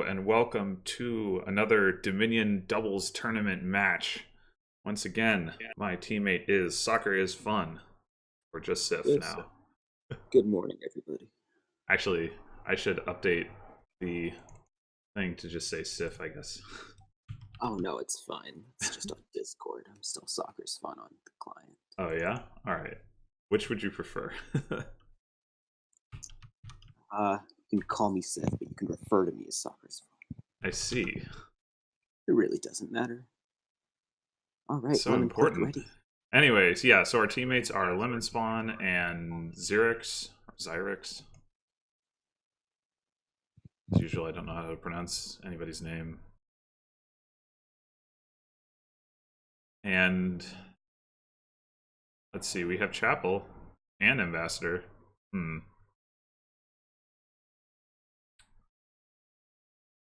and welcome to another Dominion doubles tournament match. Once again, my teammate is Soccer is Fun, or just Sif Yes. now. Good morning, everybody. Actually, I should update the thing to just say Sif, I guess. Oh no, it's fine. It's just on Discord. I'm still Soccer's Fun on the client. Oh, yeah? Alright. Which would you prefer? You can call me Seth, but you can refer to me as Soccer's Fun. I see. It really doesn't matter. All right, So lemon click important. ready. Anyways, yeah, so our teammates are Lemon Spawn and Zyrix. As usual, I don't know how to pronounce anybody's name. And let's see, we have Chapel and Ambassador.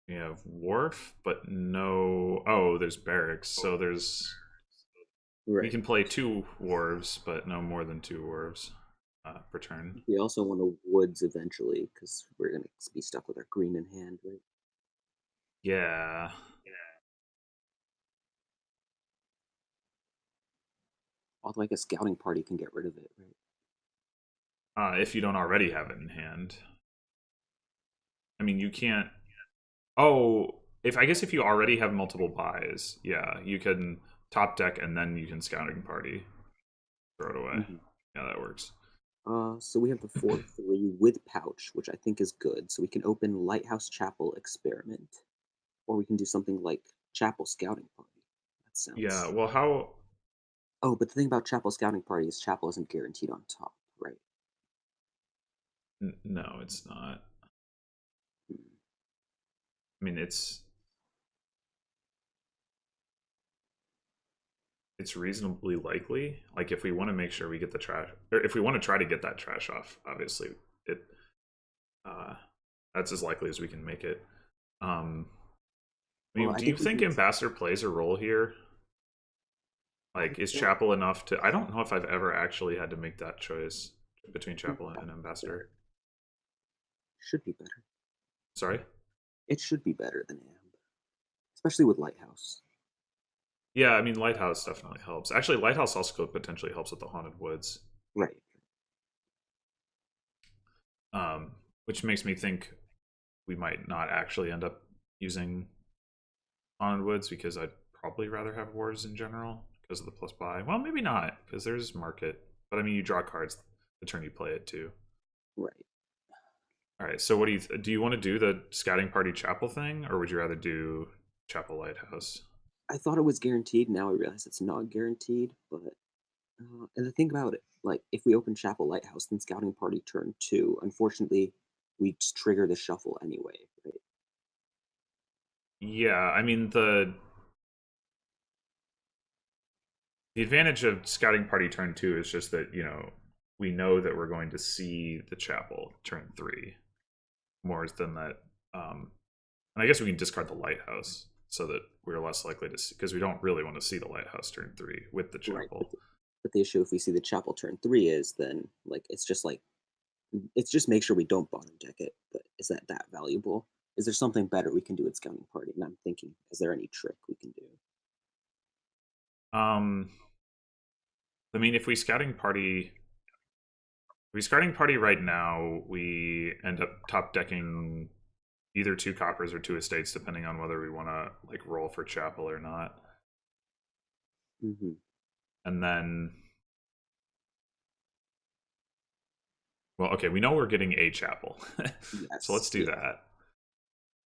We have Wharf, but no. Oh, there's Barracks. So there's. We Right. can play two Wharves, but no more than two Wharves per turn. We also want the woods eventually, because we're gonna be stuck with our green in hand, right? Yeah. Although I guess scouting party can get rid of it, right? If you don't already have it in hand. I mean, you can't. Oh, if I guess if you already have multiple buys, yeah, you can top deck and then you can scouting party. Throw it away. Yeah, that works. So we have the 4/3 with pouch, which I think is good. So we can open Lighthouse Chapel Experiment, or we can do something like Chapel Scouting Party. That Yeah, sounds. well, how. Oh, but the thing about Chapel Scouting Party is Chapel isn't guaranteed on top, right? No, it's not. Hmm. I mean, it's reasonably likely. Like if we want to make sure we get the trash, or if we want to try to get that trash off, obviously it uh, that's as likely as we can make it. I Well, mean, I do you think we think can. Ambassador plays a role here? I Like, is don't. Chapel enough to? I don't know if I've ever actually had to make that choice between Think Chapel and Ambassador. better. Should be better. Sorry. It should be better than Amb, especially with Lighthouse. Yeah, I mean, Lighthouse definitely helps. Actually, Lighthouse also potentially helps with the Haunted Woods, Right. which makes me think we might not actually end up using Haunted Woods because I'd probably rather have Wars in general because of the plus buy. Well, maybe not because there's market, but I mean, you draw cards the turn you play it too. Right. All right, so what do you want to do the scouting party chapel thing, or would you rather do Chapel Lighthouse? I thought it was guaranteed. Now I realize it's not guaranteed. But and the thing about it, like if we open Chapel Lighthouse, then Scouting Party turn two. Unfortunately, we just trigger the shuffle anyway. Right. Yeah, I mean the advantage of scouting party turn two is just that we know that we're going to see the chapel turn three more than that. And I guess we can discard the lighthouse so that we're less likely to see because we don't really want to see the lighthouse turn three with the Right. chapel. But the issue if we see the chapel turn three is then like it's just make sure we don't bottom deck it. But is that valuable? Is there something better we can do at scouting party? And I'm thinking, is there any trick we can do? Um, I mean, if we scouting party right now, we end up top decking either two coppers or two estates, depending on whether we want to like roll for chapel or not. Hmm. And then, well, okay, we know we're getting a chapel, so let's Yes, do yeah. that.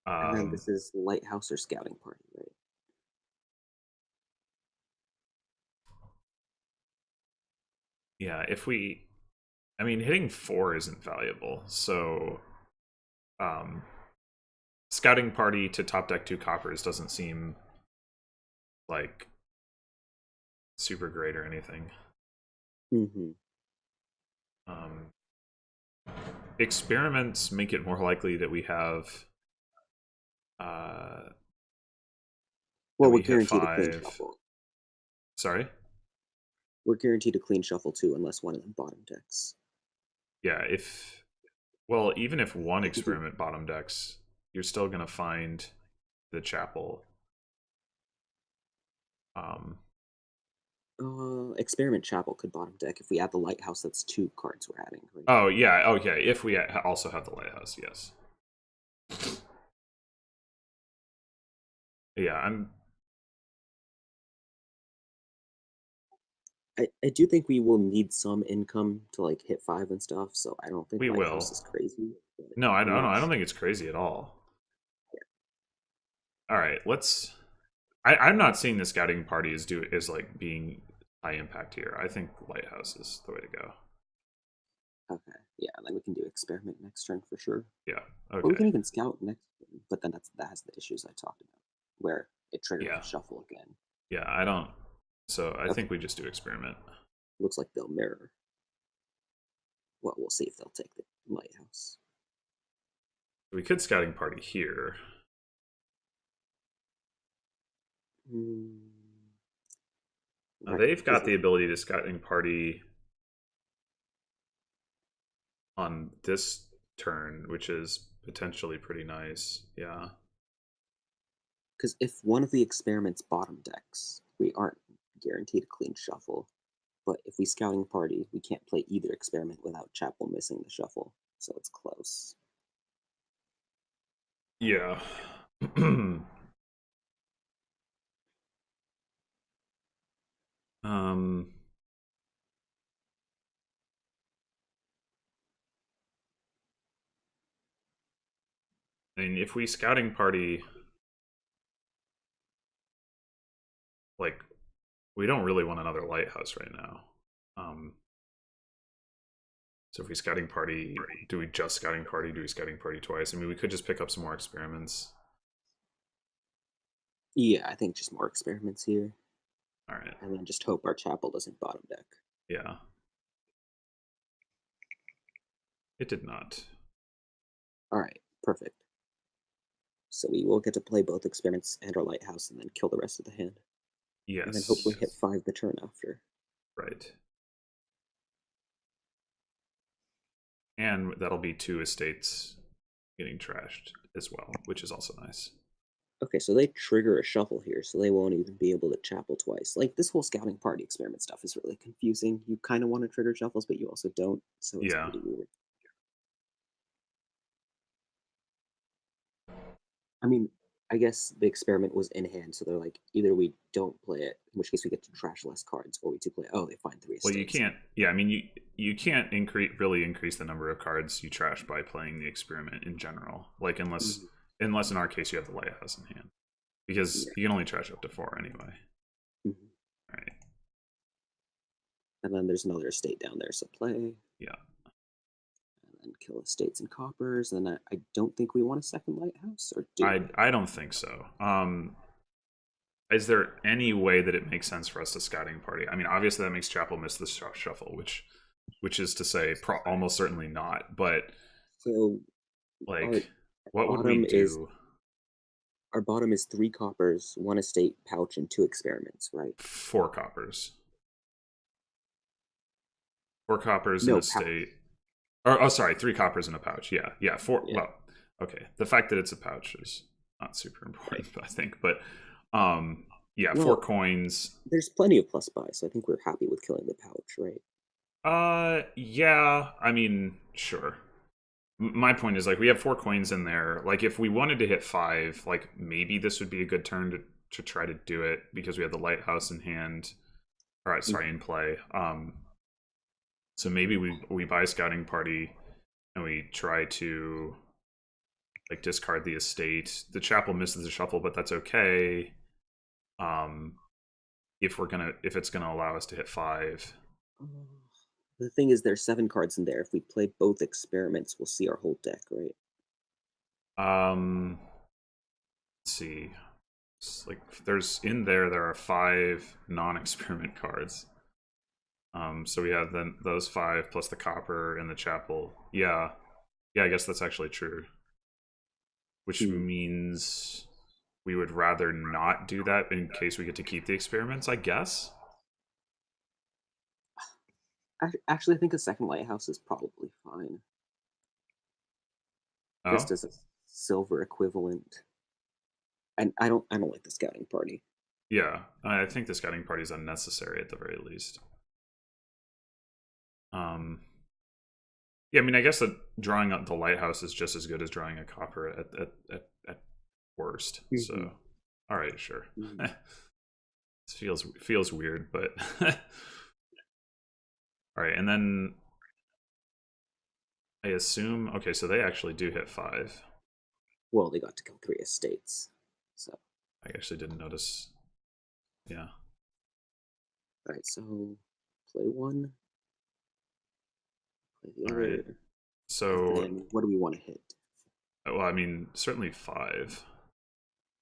And then Um, this is lighthouse or scouting party, right? yeah, I mean, hitting four isn't valuable, so um, scouting party to top deck two coppers doesn't seem like super great or anything. Hmm. Um, Experiments make it more likely that we have uh, Well, that we're we hit guaranteed a clean five. shuffle. Sorry. We're guaranteed a clean shuffle too, unless one of them bottom decks. Yeah, if well, even if one If we do, experiment bottom decks, you're still gonna find the chapel. Um, Experiment Chapel could bottom deck if we add the lighthouse. That's 2 cards we're adding, right? oh yeah, okay. If we also have the lighthouse, yes. Yeah, I do think we will need some income to like hit 5 and stuff. So I don't think we lighthouse will. is crazy. But No, I I'm don't know. not I don't sure. think it's crazy at all. All right, let's. I'm not seeing the scouting party is like being high impact here. I think lighthouse is the way to go. Okay, yeah, then we can do experiment next turn for sure. Yeah. Or we Okay. can even scout next turn, but then that has the issues I talked about, where it triggers Yeah. the shuffle again. Yeah. I don't. So I Okay, think we just do experiment. looks like they'll mirror. Well, we'll see if they'll take the lighthouse. We could scouting party here. Mm, Now right, they've because got the ability to scouting party on this turn, which is potentially pretty nice. Yeah. if one of the experiments bottom decks, we aren't guaranteed a clean shuffle. But if we scouting party, we can't play either experiment without Chapel missing the shuffle, so it's close. Yeah. um. I mean, if we scouting party, like, we don't really want another lighthouse right now. So if we scouting party, do we just scouting party? Do we scouting party twice? I mean, we could just pick up some more experiments. Yeah, I think just more experiments here, All right. and then just hope our Chapel doesn't bottom deck. Yeah. It did not. All right, perfect. So we will get to play both experiments and our lighthouse, and then kill the rest of the hand, and then hopefully Yes. hit 5 the turn after. Right. And that'll be 2 estates getting trashed as well, which is also nice. Okay, so they trigger a shuffle here, so they won't even be able to Chapel twice. Like, this whole scouting party experiment stuff is really confusing. You kind of want to trigger shuffles, but you also don't, so it's Yeah. pretty weird. I mean, I guess the experiment was in hand, so they're like, either we don't play it, in which case we get to trash less cards, or we do play. Oh, they find 3 Well, you estates. can't. Yeah, I mean, you can't increase the number of cards you trash by playing the experiment in general. Like Mhm. unless in our case you have the lighthouse in hand, because Yeah. you can only trash up to 4 anyway. Mhm. All right. And then there's another estate down there, so play, Yeah. and then kill estates and coppers. And I don't think we want a second lighthouse, or do we? I don't think so. Is there any way that it makes sense for us to scouting party? I mean, obviously that makes Chapel miss the shuffle, which is to say, almost certainly not. But So our like, what would we bottom is do? our bottom is 3 coppers, 1 estate pouch, and 2 experiments, right? 4 coppers, 4 coppers in No a pouch. state. Or oh, sorry, 3 coppers in a pouch. Yeah, yeah. Four. Yeah, Well, okay. The fact that it's a pouch is not super right. important, I think. But yeah, four Well, coins. there's plenty of plus buy, so I think we're happy with killing the pouch, right? Yeah. I mean, sure. My point is like we have 4 coins in there. Like if we wanted to hit 5, like maybe this would be a good turn to try to do it because we have the lighthouse in hand. All right, sorry, Mhm. in play. So maybe we buy a scouting party and we try to like discard the estate. The chapel misses the shuffle, but that's okay. Um, if it's gonna allow us to hit 5. Uh, The thing is, there's 7 cards in there. If we play both experiments, we'll see our whole deck, right? Um, let's see. It's like there's in there are 5 non-experiment cards. So we have then those 5 plus the copper and the chapel. Yeah, yeah. I guess that's actually true. Which Hmm. means we would rather not do that in case we get to keep the experiments. I guess. Actually, I think a second lighthouse is probably fine. Oh, Just as a silver equivalent. And I don't like the scouting party. Yeah, I think the scouting party is unnecessary at the very least. Um, yeah, I mean, I guess that drawing up the lighthouse is just as good as drawing a copper at worst. Hmm. So, all right, sure. Hmm. It feels weird, but all right. And then I assume okay, so they actually do hit 5. Well, they got to kill 3 estates. So, I actually didn't notice. Yeah. all right, so play one, play the All right. other, and So, then what do we want to hit? well, I mean, certainly 5.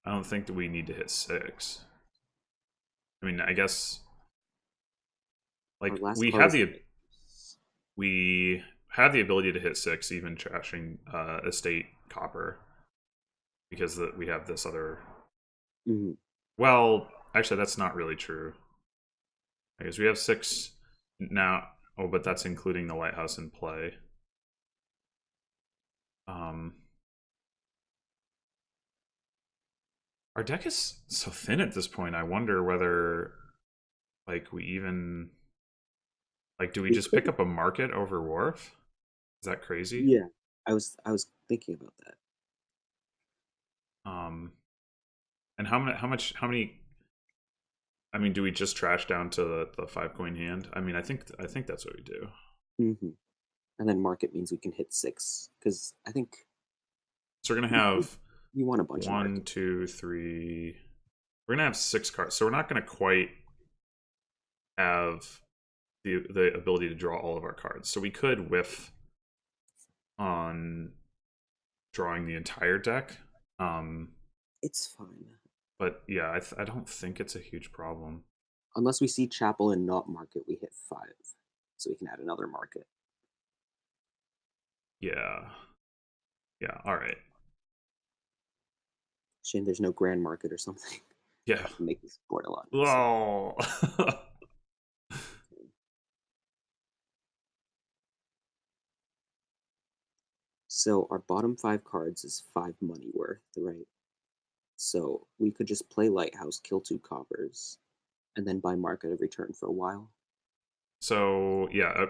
I don't think that we need to hit 6. I mean, I guess Our like last card is we have the ability to hit 6, even trashing estate copper, because we have this other. Mhm. Well, actually, that's not really true. I guess we have 6 now. Oh, but that's including the lighthouse in play. Um, our deck is so thin at this point. I wonder whether like we even like do we We just pick could, up a market over wharf? Is that crazy? yeah. I was thinking about that. Um, and how many? I mean, do we just trash down to the 5 coin hand? I mean, I think that's what we do. Hmm. And then market means we can hit 6 because I think So we're gonna we, we have we want a bunch of one, market. 2, 3. We're gonna have 6 cards. So we're not gonna quite have the ability to draw all of our cards. So we could whiff on drawing the entire deck. It's fine But yeah, I don't think it's a huge problem. unless we see chapel and not market. We hit 5, so we can add another market. Yeah, yeah. All right. Shame there's no grand market or something. Yeah. That would make this board a lot nicer. Oh. So our bottom 5 cards is 5 money worth, right? So we could just play Lighthouse, kill 2 coppers, and then buy market every turn for a while. So yeah,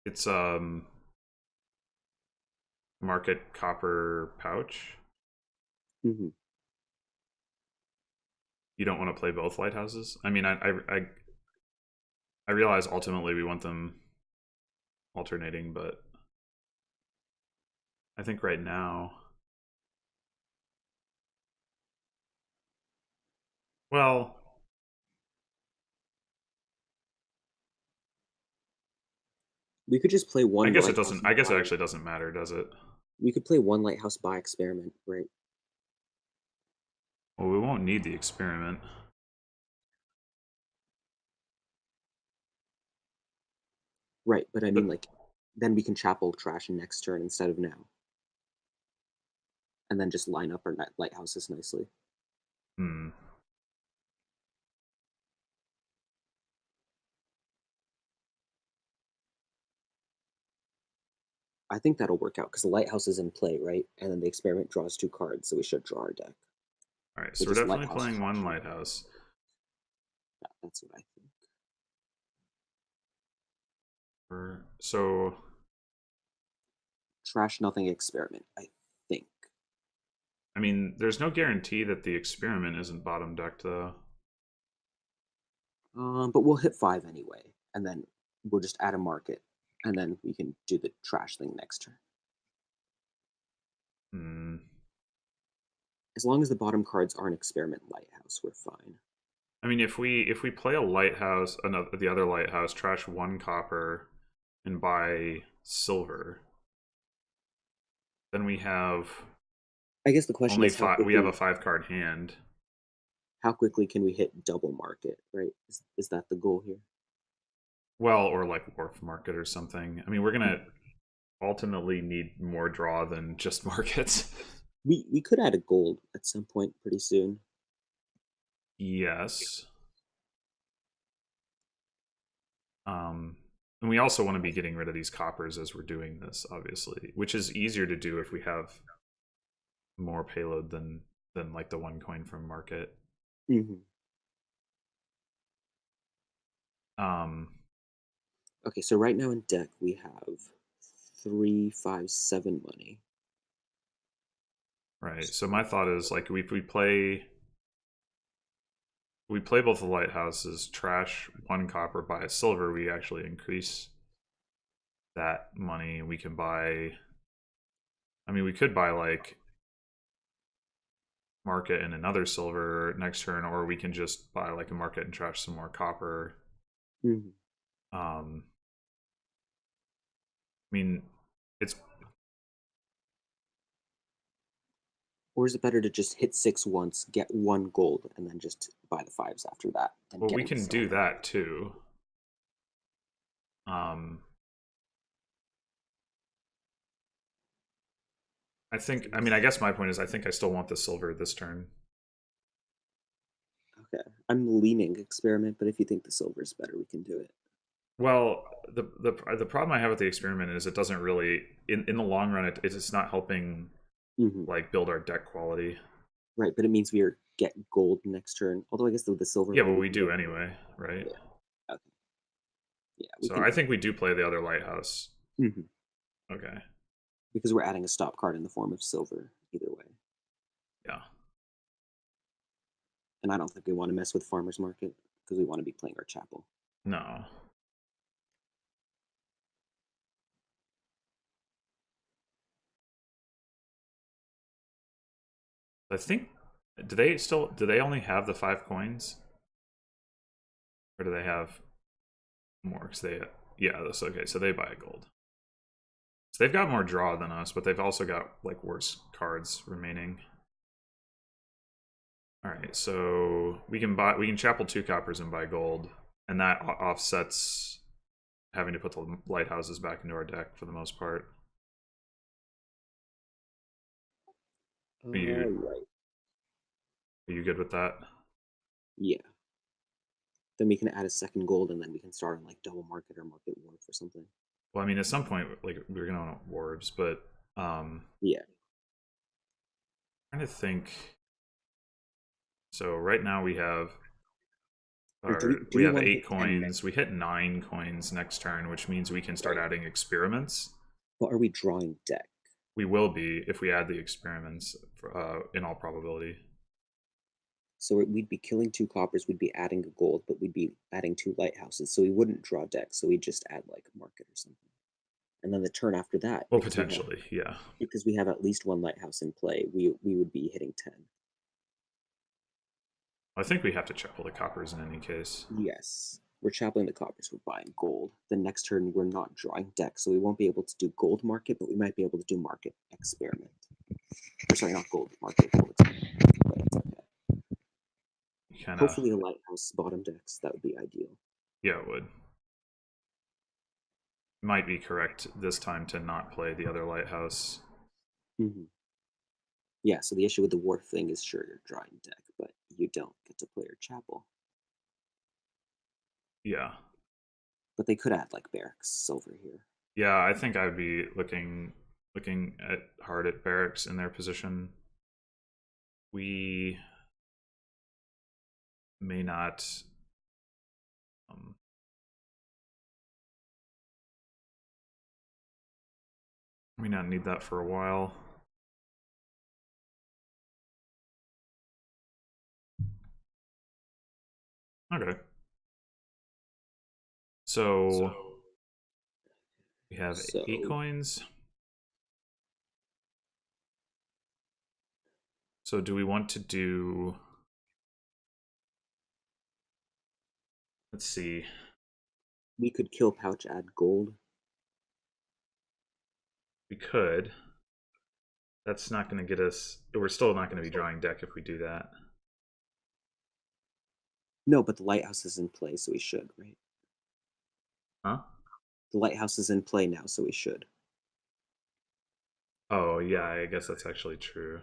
it's market copper pouch. Hmm. You don't want to play both lighthouses. I mean, I realize ultimately we want them alternating, but I think right now, well, We could just play I one guess it Lighthouse doesn't. I and guess it buy. actually doesn't matter, does it? We could play one Lighthouse by experiment, right? Well, we won't need the experiment. Right, but I But mean, like, then we can chapel trash next turn instead of now, and then just line up our lighthouses nicely. hmm. I think that'll work out because the lighthouse is in play, right? And then the experiment draws 2 cards, so we should draw our deck. All right, So so we're just definitely lighthouse playing one trash now. lighthouse. Yeah, that's what I think. So Trash nothing experiment, I think. I mean, there's no guarantee that the experiment isn't bottom decked, though. But we'll hit 5 anyway, and then we'll just add a market, and then we can do the trash thing next turn. Hmm. As long as the bottom cards aren't experiment lighthouse, we're fine. I mean, if we play a lighthouse, the other lighthouse, trash 1 copper, and buy silver, then we have I guess the question only is 5. We have a 5 card hand. how quickly can we hit double market, right? Is that the goal here? Well, or like wharf market or something. I mean, we're gonna ultimately need more draw than just markets. We could add a gold at some point pretty soon. Yes. Um, And we also want to be getting rid of these coppers as we're doing this, obviously, which is easier to do if we have more payload than like the 1 coin from market. Hmm. Um, Okay, so right now in deck we have 3, 5, 7 money. right. So my thought is like if we play both the lighthouses, trash 1 copper, buy a silver, we actually increase that money. We can buy. I mean, we could buy like market and another silver next turn, or we can just buy like a market and trash some more copper. Hmm. Um, I mean, it's Or is it better to just hit 6 once, get 1 gold, and then just buy the 5s after that, than well, we getting the can do silver? that too. Um, I think. I mean, I guess my point is, I think I still want the silver this turn. Okay, I'm leaning experiment, but if you think the silver is better, we can do it. Well, the problem I have with the experiment is it doesn't really in the long run it's not helping Hmm. like build our deck quality. Right, but it means we are get gold next turn. Although I guess the silver Yeah, way well, we we can do get. anyway, right? Yeah. Okay. Yeah, we So can I do think we do play the other lighthouse. that. Hmm. Okay. Because we're adding a stop card in the form of silver either way. Yeah. And I don't think we want to mess with farmers market because we want to be playing our chapel. No. I think do they only have the 5 coins, or do they have more? Because they yeah, that's okay. So they buy a gold. So they've got more draw than us, but they've also got like worse cards remaining. All right, so we can chapel 2 coppers and buy gold, and that offsets having to put the lighthouses back into our deck for the most part. Right. Are you good with that? Yeah. Then we can add a second gold and then we can start on like double market or market wharf or something. Well, I mean, at some point, like we're gonna want warbs, but Yeah. I'm trying to think. So right now Or do we we have want to eight hit 10 coins. next? We hit 9 coins next turn, which means we can start Right. adding experiments. But are we drawing deck? We will be if we add the experiments, in all probability. So we'd be killing 2 coppers, we'd be adding a gold, but we'd be adding 2 lighthouses. So we wouldn't draw deck. So we'd just add like a market or something. And then the turn after that, Well, potentially, yeah. because we have at least 1 lighthouse in play, we would be hitting 10. I think we have to chapel the coppers in any case. Yes. We're chapeling the coppers, we're buying gold. The next turn we're not drawing deck, so we won't be able to do gold market, but we might be able to do market experiment. Or sorry, not gold market, gold experiment. But it's okay. Kind of, Hopefully a lighthouse bottom decks, that would be ideal. yeah, it would. Might be correct this time to not play the other lighthouse. Hmm. Yeah, so the issue with the wharf thing is sure you're drawing deck, but you don't get to play your chapel. Yeah. But they could add like barracks silver here. Yeah, I think I'd be looking at hard at barracks in their position. We may not um, may not need that for a while. Okay. So we have So 8 coins. So do we want to do, let's see. we could kill pouch, add gold. We could. That's not going to get us, we're still not going to be drawing deck if we do that. No, but the lighthouse is in play, so we should, right? Huh? The lighthouse is in play now, so we should. Oh, yeah, I guess that's actually true.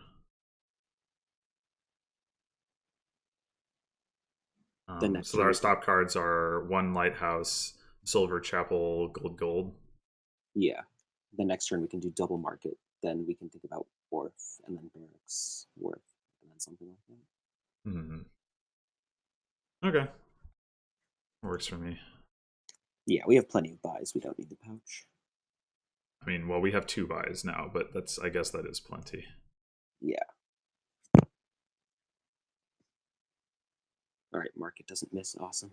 The next So turn our we can. stop cards are 1 lighthouse, silver, chapel, gold, gold. Yeah. The next turn we can do double market. Then we can think about wharf and then barracks, wharf, and then something like that. Hmm. Okay, works for me. Yeah, we have plenty of buys. We don't need the pouch. I mean, well, we have 2 buys now, but I guess that is plenty. Yeah. All right, market doesn't miss. Awesome.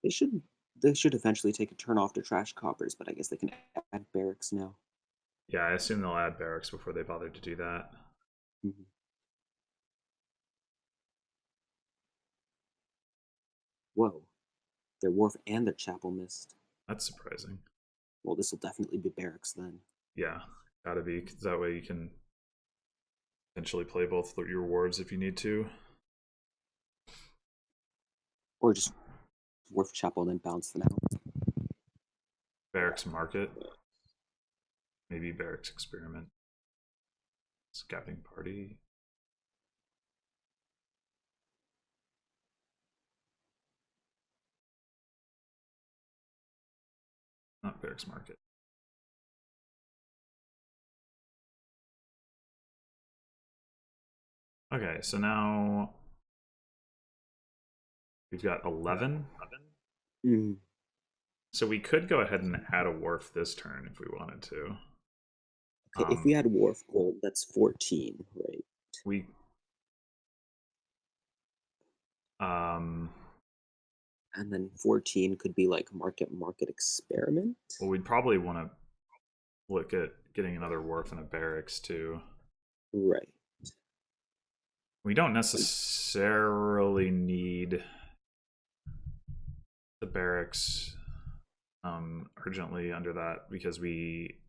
They should they should eventually take a turn off to trash coppers, but I guess they can add barracks now. Yeah, I assume they'll add barracks before they bother to do that. Mhm. Whoa, their wharf and their chapel missed. That's surprising. Well, this will definitely be barracks then. Yeah, gotta be, 'cause that way you can potentially play both your wards if you need to. Or just wharf chapel and then bounce them out. Barracks market, maybe barracks experiment. Scouting party. Not barracks market. Okay, so now we've got 11. Mm. So we could go ahead and add a wharf this turn if we wanted to. Okay, if we had wharf gold, that's 14, right? We And then 14 could be like market experiment. well, we'd probably want to look at getting another wharf and a barracks too. Right. We don't necessarily need the barracks urgently under that because we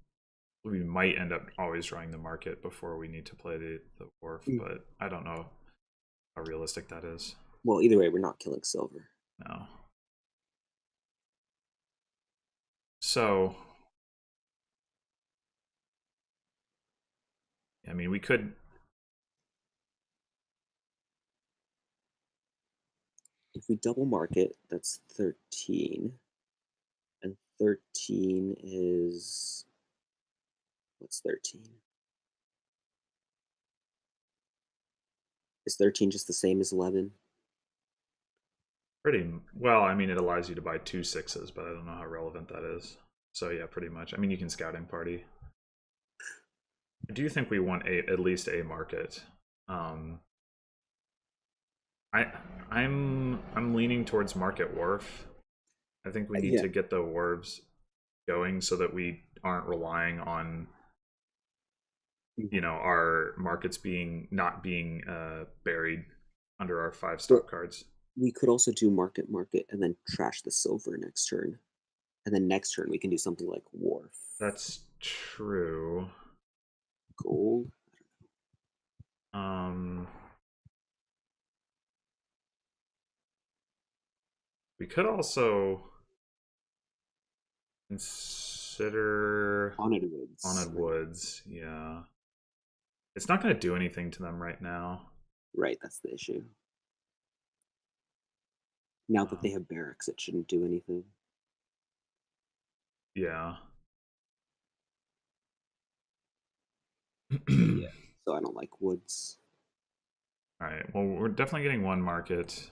might end up always drawing the market before we need to play the wharf, but I don't know how realistic that is. Well, either way, we're not killing silver. No. So, I mean, we could. If we double market, that's 13. And 13 is. What's 13? Is 13 just the same as 11? Pretty well. I mean, it allows you to buy 2 6s, but I don't know how relevant that is. So yeah, pretty much. I mean, you can scouting party. I do think we want at least a market. Um, I'm leaning towards market wharf. I think we need Yeah. to get the wharves going so that we aren't relying on our markets not being buried under our 5 stop cards. We could also do market and then trash the silver next turn. And then next turn we can do something like wharf. That's true. Gold. We could also consider Haunted Woods. Haunted Woods. Yeah, it's not going to do anything to them right now. Right, that's the issue. Now that they have barracks, it shouldn't do anything. Yeah. Yeah. So I don't like woods. All right. Well, we're definitely getting one market.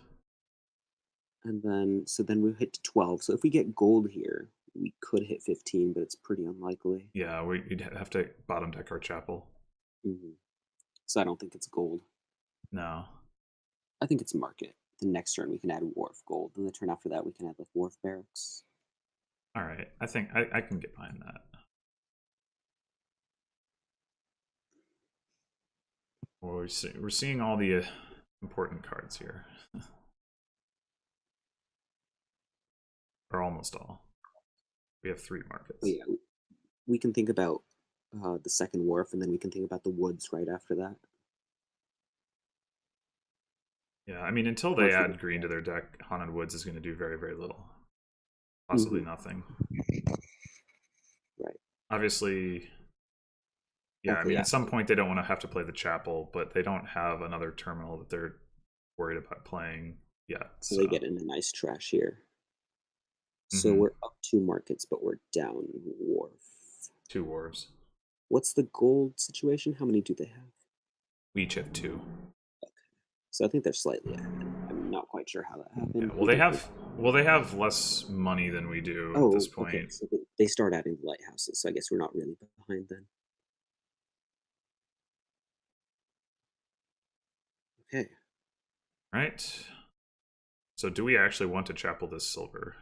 And then, so then we hit 12. So if we get gold here, we could hit 15, but it's pretty unlikely. Yeah, we'd have to bottom deck our chapel. Mm-hmm. So I don't think it's gold. No. I think it's market. The next turn we can add wharf gold. Then the turn after that we can add like wharf barracks. All right. I think I can get behind that. Well, we're seeing all the important cards here. Or almost all. We have 3 markets. But yeah, we can think about the second wharf, and then we can think about the woods right after that. Yeah, I mean, until they add green to their deck, Haunted Woods is going to do very, very little. Possibly nothing. Right. Obviously, yeah, I mean, at some point they don't want to have to play the chapel, but they don't have another terminal that they're worried about playing yet. So they So get in a nice trash here. So mhm. we're up 2 markets, but we're down wharf. 2 wharves. What's the gold situation? How many do they have? We each have 2. So I think they're slightly ahead. I'm not quite sure how that Yeah. happened. Well, We they did. have less money than we do at this Oh, okay. point. So they start adding the lighthouses. So I guess we're not really behind then. Okay. Right? So do we actually want to chapel this silver?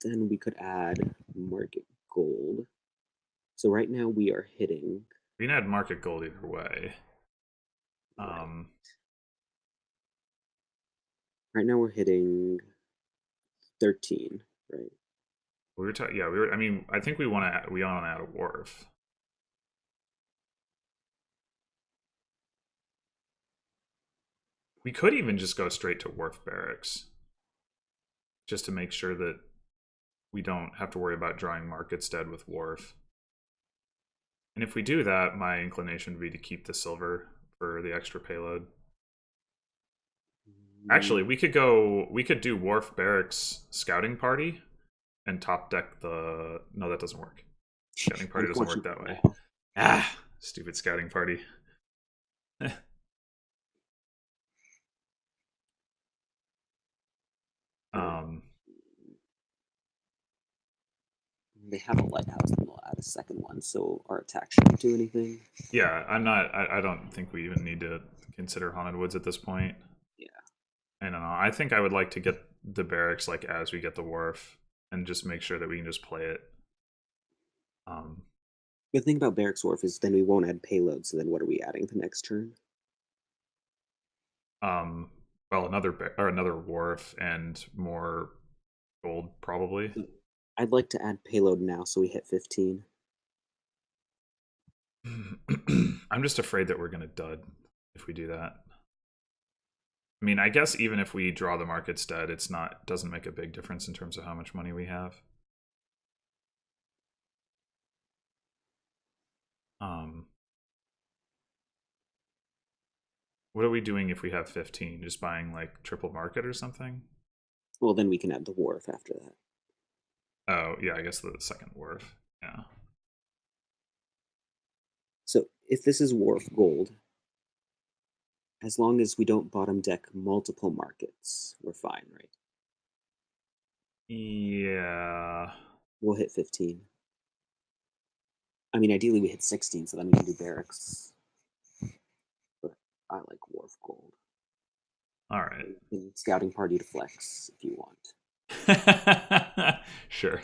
Then we could add market gold. So right now we are hitting. We can add market gold either way. Right. Um, Right now we're hitting 13, right? we were talking. Yeah, we were. I mean, I think we want to. We want to add a wharf. We could even just go straight to wharf barracks, just to make sure that we don't have to worry about drawing markets dead with wharf. And if we do that, my inclination would be to keep the silver for the extra payload. Actually, Mm, we could go. We could do wharf barracks scouting party, and top deck the. No, that doesn't work. Scouting party doesn't work Unfortunately, that way. no. Ah, stupid scouting party. Right. um, They have a lighthouse, and they'll add a second one, so our attack shouldn't do anything. yeah, I'm not. I don't think we even need to consider haunted woods at this point. Yeah. I don't know. I think I would like to get the barracks like as we get the wharf, and just make sure that we can just play it. Um, The thing about Barracks Wharf is then we won't add payload, so then what are we adding the next turn? um, well, another wharf and more gold probably. So I'd like to add payload now, so we hit 15. I'm just afraid that we're gonna dud if we do that. I mean, I guess even if we draw the markets dead, doesn't make a big difference in terms of how much money we have. Um, what are we doing if we have 15? Just buying like triple market or something? Well, then we can add the wharf after that. Oh, yeah, I guess the second wharf. Yeah. So if this is wharf gold, as long as we don't bottom deck multiple markets, we're fine, right? Yeah. We'll hit 15. I mean, ideally we hit 16, so then we can do barracks. But I like wharf gold. All right. And scouting party to flex if you want. Sure.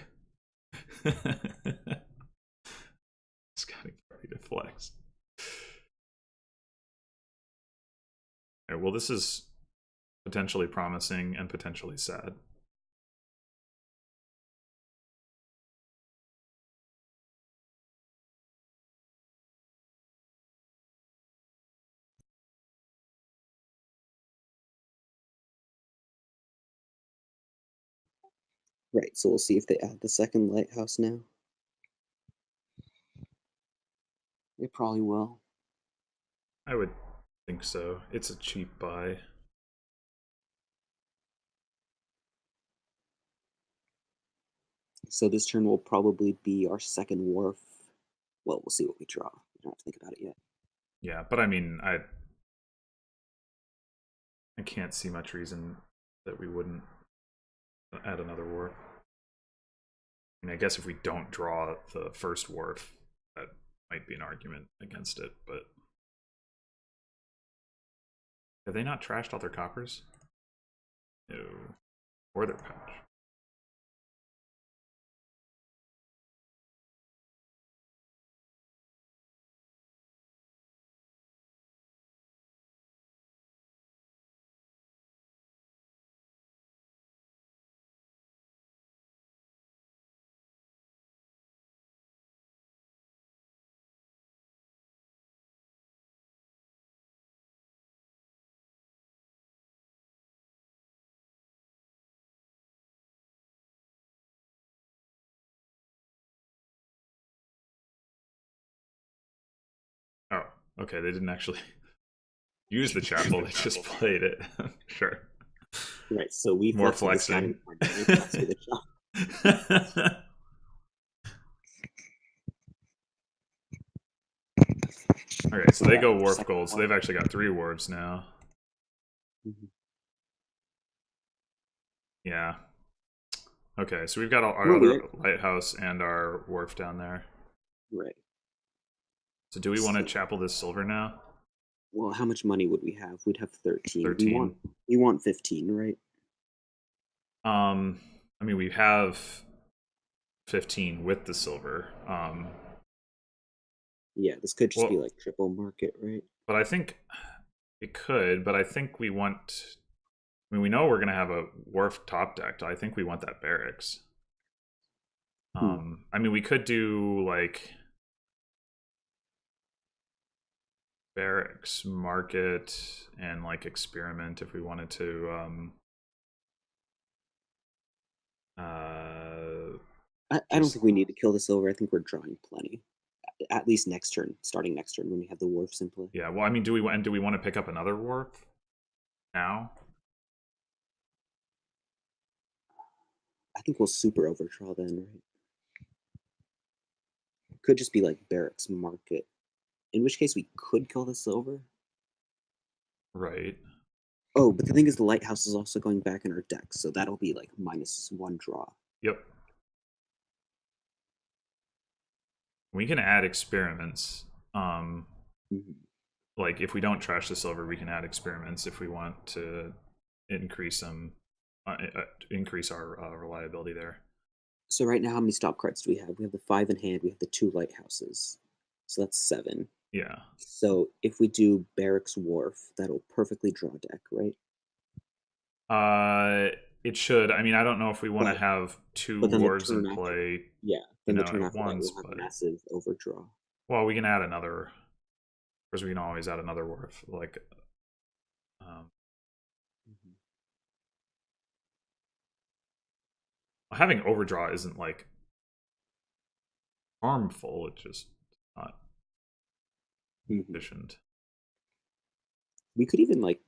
Scouting party to flex. All right, well, this is potentially promising and potentially sad. Right, so we'll see if they add the second lighthouse now. They probably will. I would think so. It's a cheap buy. So this turn will probably be our second wharf. Well, we'll see what we draw. We don't have to think about it yet. Yeah, but I mean, I can't see much reason that we wouldn't add another wharf. I mean, I guess if we don't draw the first wharf, that might be an argument against it, but have they not trashed all their coppers? No. Or their pouch. Oh, okay, they didn't actually use the chapel. They just played it. Sure. Right. So we More flex with the flexing. scouting party. They flex with the chapel. Okay, so All they right. go Our wharf second gold, so one. they've actually got 3 wharves now. Mhm. Yeah. Okay, so we've got our Well, we other have, lighthouse and our wharf down there. right. So do we want to So, chapel this silver now? well, how much money would we have? We'd have 13. 13. We want 15, right? Um, I mean, we have 15 with the silver. Yeah, this could just be Well, like triple market, right? but I think it could, but I think we want. I mean, we know we're gonna have a wharf top decked. I think we want that barracks. Hmm. I mean, we could do like barracks, market, and like experiment if we wanted to. Uh, I don't just think we need to kill the silver. I think we're drawing plenty. At least next turn, starting next turn when we have the wharfs in play. yeah. Well, I mean, do we want to pick up another wharf now? I think we'll super overdraw then, right? Could just be like barracks market. In which case we could kill the silver. Right. Oh, but the thing is the lighthouse is also going back in our deck, so that'll be like -1 draw. Yep. We can add experiments. Mhm. Like if we don't trash the silver, we can add experiments if we want to increase them, increase our reliability there. So right now, how many stop cards do we have? We have the 5 in hand. We have the 2 lighthouses. So that's 7. Yeah. So if we do barracks wharf, that'll perfectly draw deck, right? Uh, it should. I mean, I don't know if we want to But have two but then the wharves in turn after, play, yeah, you then the know, turn at after that once, we'll have but massive overdraw. well, we can add another. Because we can always add another wharf. Like, um, Mhm. having overdraw isn't like harmful. It's just not Mhm. efficient. We could even like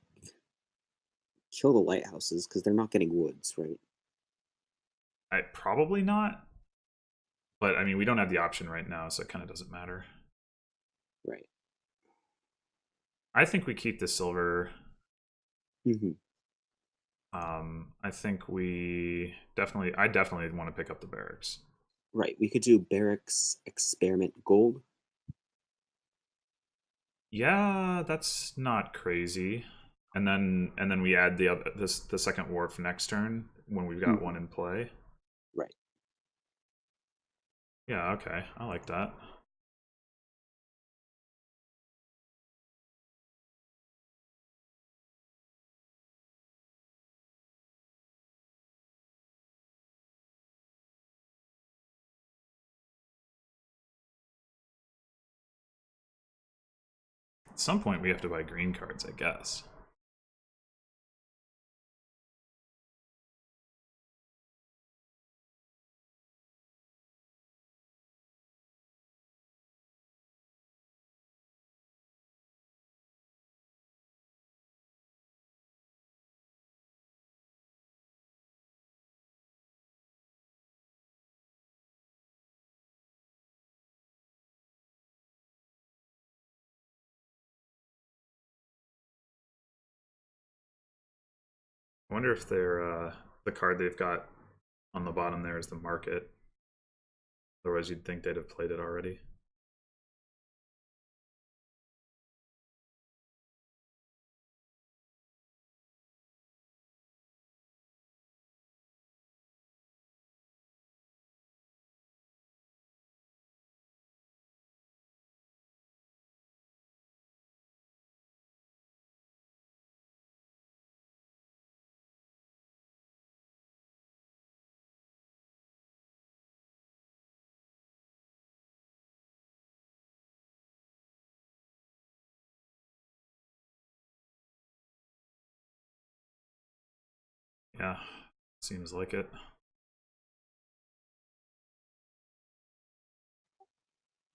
kill the lighthouses because they're not getting woods, right? I probably not, but I mean, we don't have the option right now, so it kind of doesn't matter. Right. I think we keep the silver. Hmm. I think we definitely. I definitely want to pick up the barracks. Right. We could do barracks experiment gold. Yeah, that's not crazy. And then we add the second wharf next turn when we've got Hmm. one in play. Right. Yeah, okay, I like that. At some point, we have to buy green cards, I guess. I wonder if the card they've got on the bottom there is the market. Otherwise, you'd think they'd have played it already. Yeah, seems like it.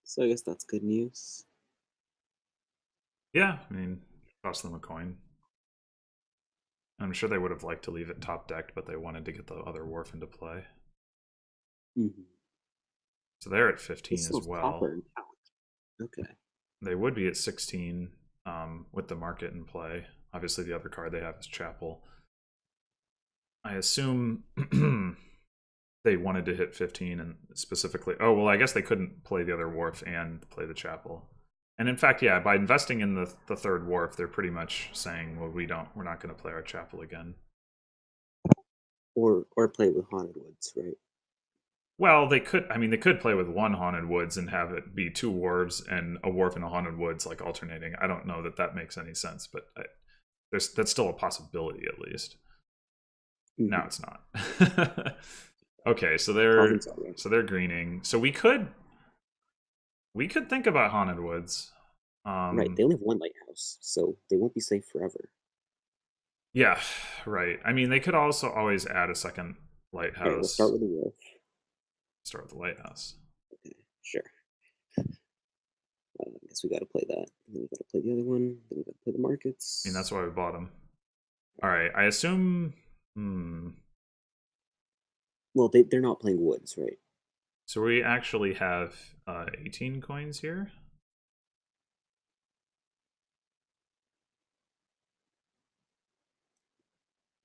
So I guess that's good news. Yeah, I mean, Toss them a coin. I'm sure they would have liked to leave it top decked, but they wanted to get the other wharf into play. Mm-hmm. So they're at It 15 as sells well. copper and talent. Okay. They would be at 16 with the market in play. Obviously, the other card they have is Chapel. I assume they wanted to hit 15 and specifically. Oh, well, I guess they couldn't play the other wharf and play the Chapel. And in fact, yeah, by investing in the third wharf, they're pretty much saying, well, we're not going to play our Chapel again. Or play with Haunted Woods, right? Well, they could. I mean, they could play with one Haunted Woods and have it be two wharves and a wharf and a Haunted Woods, like alternating. I don't know that makes any sense, but that's still a possibility at least. Mm-hmm. No, it's not. Okay, so they're greening. So we could think about Haunted Woods. Right. They only have one lighthouse, so they won't be safe forever. Yeah, right. I mean, they could also always add a second lighthouse. Okay, we'll start with the wolf. Start with the lighthouse. Okay, sure. I guess we got to play that. Then we got to play the other one. Then we got to play the markets. I mean, that's why we bought them. All right. I assume. Well, they're not playing woods, right? So we actually have 18 coins here.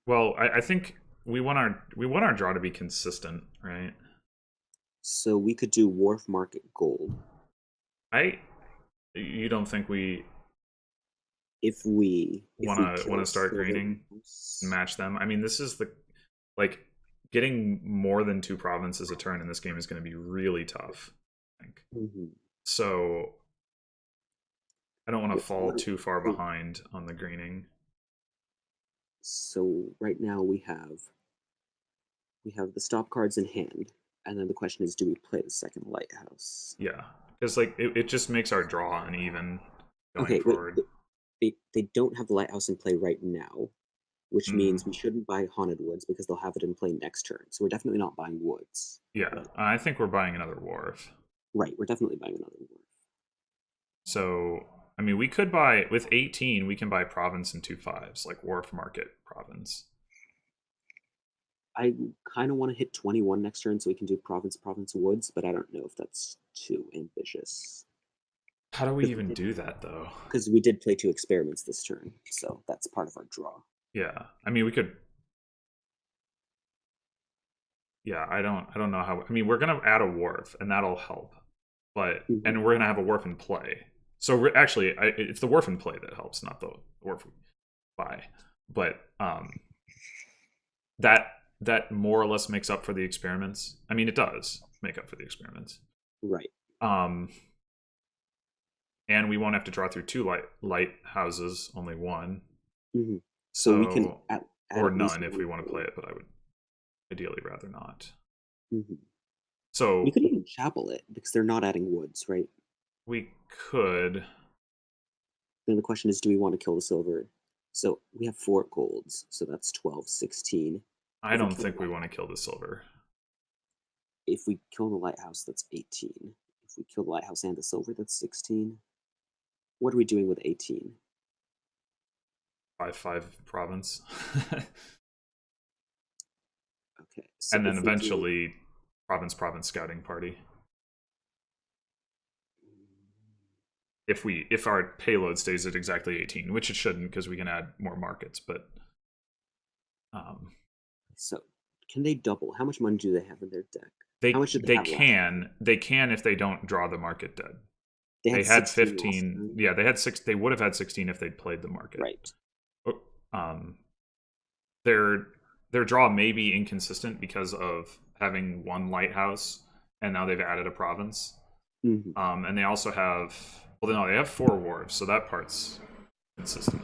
Well, I think we want our draw to be consistent, right? So we could do wharf market gold. You don't think we if we want to start greening and match them? I mean, this is getting more than 2 provinces a turn in this game is going to be really tough, I think. Mm-hmm. So I don't want to fall too far behind on the greening. So right now we have the stop cards in hand, and then the question is, do we play the second lighthouse? Yeah, because it just makes our draw uneven going forward. Wait, they don't have the lighthouse in play right now, which means we shouldn't buy Haunted Woods because they'll have it in play next turn. So we're definitely not buying woods. Yeah, I think we're buying another wharf. Right, we're definitely buying another wharf. So, I mean, we could buy, with 18, we can buy province and 2 5s, like wharf market province. I kind of want to hit 21 next turn so we can do province woods, but I don't know if that's too ambitious. How do we even do that, though? Because we did play 2 experiments this turn, so that's part of our draw. Yeah, I mean, we could. Yeah, I don't know how. I mean, we're gonna add a wharf, and that'll help, but and we're gonna have a wharf in play. So actually, it's the wharf in play that helps, not the wharf we buy. But that more or less makes up for the experiments. I mean, it does make up for the experiments, right? And we won't have to draw through 2 lighthouses, only 1. Mm-hmm. So we can add or none if we want to play it, but I would ideally rather not. Mm-hmm. So we could even chapel it because they're not adding woods, right? We could. Then the question is, do we want to kill the silver? So we have 4 golds, so that's 12, 16. I don't think we want to kill the silver. If we kill the lighthouse, that's 18. If we kill the lighthouse and the silver, that's 16. What are we doing with 18? 5/5 province. Okay. So and then eventually province scouting party. If our payload stays at exactly 18, which it shouldn't because we can add more markets, but so can they double? How much money do they have in their deck? They How much did they can if they don't draw the market dead. They had 15. Yeah, they had 6. They would have had 16 if they'd played the market. Right. Their draw may be inconsistent because of having 1 lighthouse, and now they've added a province. Mm-hmm. And they also have, well, no, they have 4 wharves, so that part's consistent.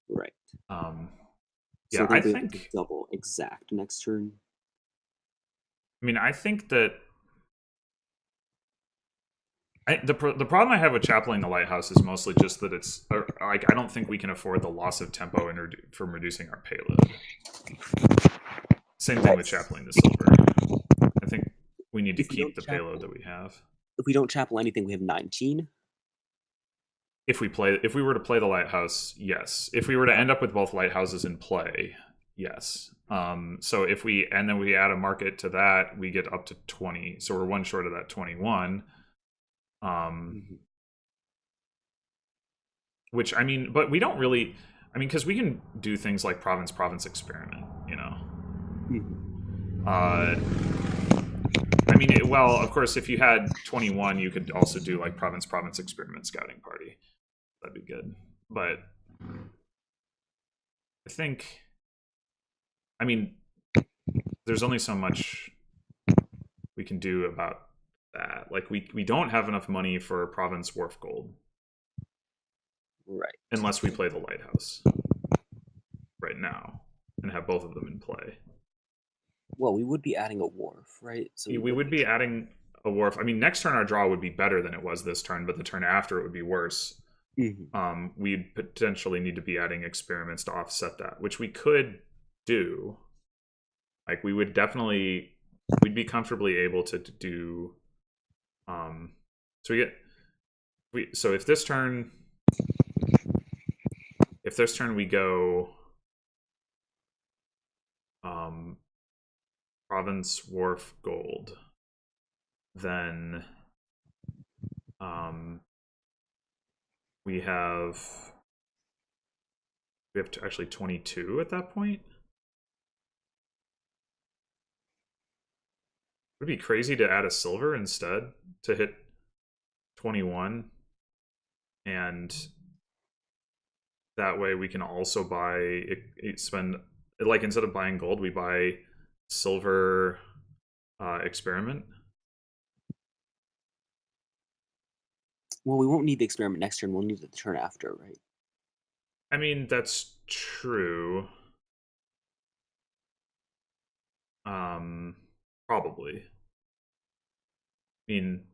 Right. Yeah, so I think double exact next turn. I mean, I think that the problem I have with chapeling the lighthouse is mostly just that it's like I don't think we can afford the loss of tempo from reducing our payload. Same thing with chapeling the silver. I think we need to keep the payload that we have. If we don't chapel anything, we have 19. if we were to play the lighthouse, yes. If we were to end up with both lighthouses in play, yes. So if we and then we add a market to that, we get up to 20. So we're one short of that 21. Mhm. Which I mean, but we don't really. I mean, because we can do things like province experiment, you know. Mhm. Uh, I mean, well, of course, if you had 21, you could also do like province experiment scouting party. That'd be good. But I think, I mean, there's only so much we can do about that. Like we don't have enough money for province wharf gold Right. unless we play the lighthouse right now and have both of them in play. Well, we would be adding a wharf, right? So we We would would be be adding a wharf. I mean, next turn our draw would be better than it was this turn, but the turn after it would be worse. Mhm. We'd potentially need to be adding experiments to offset that, which we could do. Like we would definitely, we'd be comfortably able to do. So we get so if this turn we go um, province wharf gold, then um, we have actually 22 at that point. Would it be crazy to add a silver instead to hit 21, and that way we can also spend, like, instead of buying gold we buy silver experiment. Well, we won't need the experiment next turn. We'll need it the turn after, right? I mean, that's true. Um, Probably. I mean,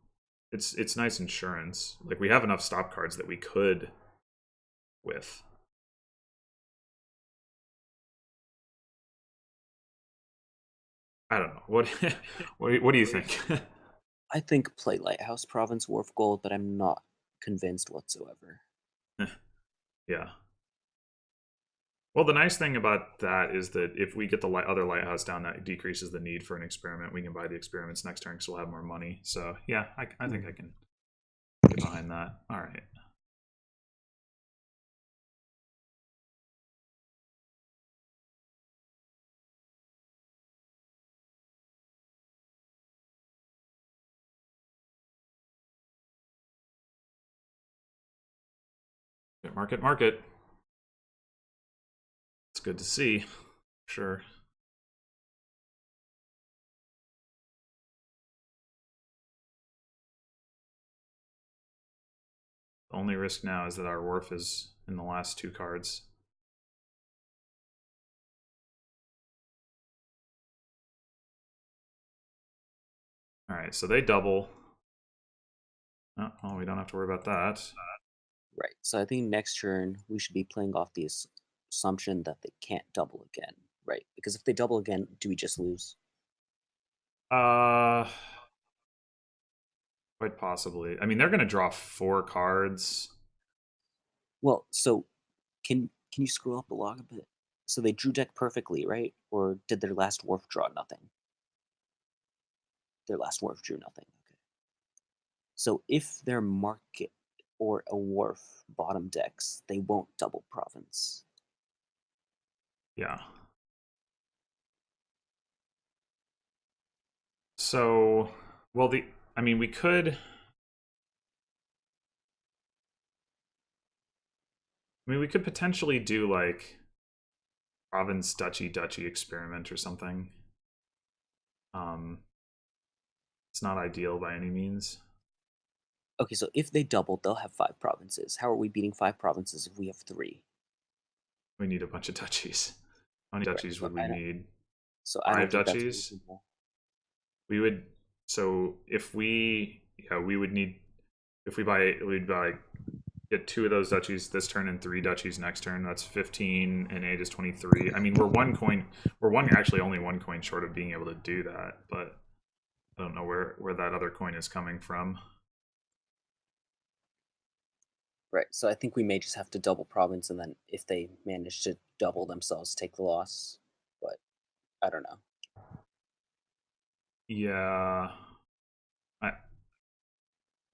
it's nice insurance. Like we have enough stop cards that we could with. I don't know. What do you think? I think play Lighthouse Province Wharf Gold, but I'm not convinced whatsoever. Yeah. Well, the nice thing about that is that if we get the other lighthouse down, that decreases the need for an experiment. We can buy the experiments next turn because we'll have more money. So yeah, I think I can get behind that. All right. Market. It's good to see. Sure. The only risk now is that our wharf is in the last two cards. All right, so they double. Oh, well, we don't have to worry about that. Right. So I think next turn we should be playing off the assumption that they can't double again, right? Because if they double again, do we just lose? Uh, Quite possibly. I mean, they're going to draw 4 cards. Well, so can you scroll up the log a bit? So they drew deck perfectly, right? Or did their last wharf draw nothing? Their last wharf drew nothing. Okay. So if their market or a wharf bottom decks, they won't double province. Yeah. So, well, I mean, we could. I mean, we could potentially do like province duchy experiment or something. Um, it's not ideal by any means. Okay, so if they double, they'll have 5 provinces. How are we beating 5 provinces if we have 3? We need a bunch of duchies. How many Right. duchies would we need? So I don't Five think that's duchies. reasonable. We would. So if we, yeah, we would need. If we buy, we'd buy get 2 of those duchies this turn and 3 duchies next turn. That's 15, and 8 is 23. I mean, we're actually only 1 coin short of being able to do that, but I don't know where that other coin is coming from. Right. So I think we may just have to double province, and then if they manage to double themselves, take the loss. But I don't know. Yeah, I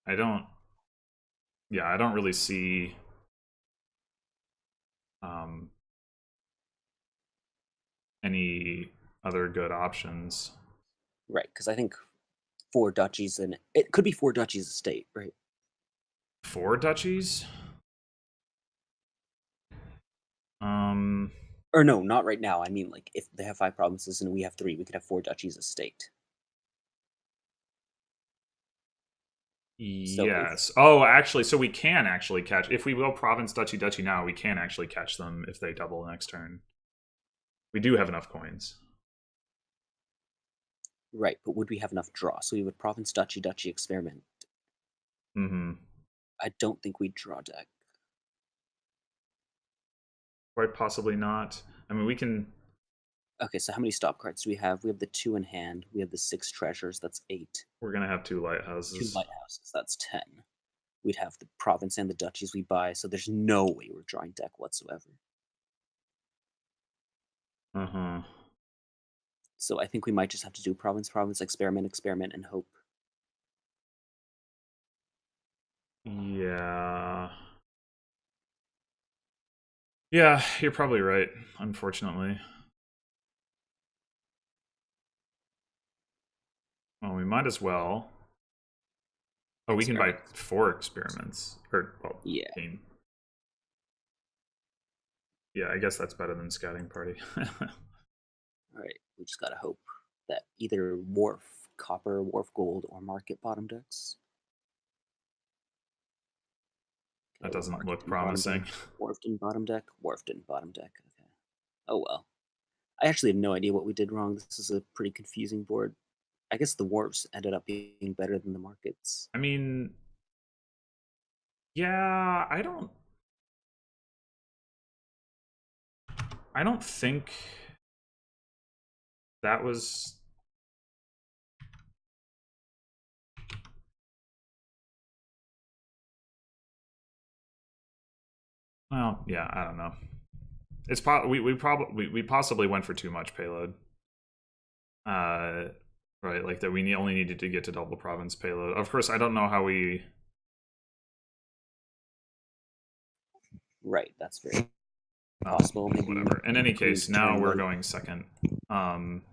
I don't. Yeah, I don't really see um, any other good options. Right. Because I think four duchies, and it could be four duchies a state, right? Four duchies? Um, Or no, not right now. I mean, like if they have five provinces and we have three, we could have four duchies a state. So if yes. Oh, actually, so we can actually catch if we go province duchy now. We can actually catch them if they double next turn. We do have enough coins. right, but would we have enough draw? So we would province duchy experiment. Mm-hmm. I don't think we'd draw deck. Quite possibly not. I mean, we can. Okay, so how many stop cards do we have? We have the two in hand. We have the six treasures. That's eight. We're gonna have two Two lighthouses. lighthouses. That's 10. We'd have the province and the duchies we buy. So there's no way we're drawing deck whatsoever. Uh huh. So I think we might just have to do province, experiment, and hope. Yeah. Yeah, you're probably right. Unfortunately. Well, we might as well. Oh, we can buy four experiments. Or, well, yeah. game. Yeah, I guess that's better than scouting party. All right, we just gotta hope that either Wharf Copper, Wharf Gold, or Market bottom decks. That Okay, doesn't look Market promising. Wharfed in bottom deck, Wharfed in bottom deck. Okay. Oh well. I actually have no idea what we did wrong. This is a pretty confusing board. I guess the Wharfs ended up being better than the Markets. I mean, yeah, I don't think that was. Well, yeah, I don't know. It's we possibly went for too much payload. Right, like that we only needed to get to double province payload. Of course, I don't know how we. Right, that's very possible. Maybe Whatever. In any case, now we're one. going second,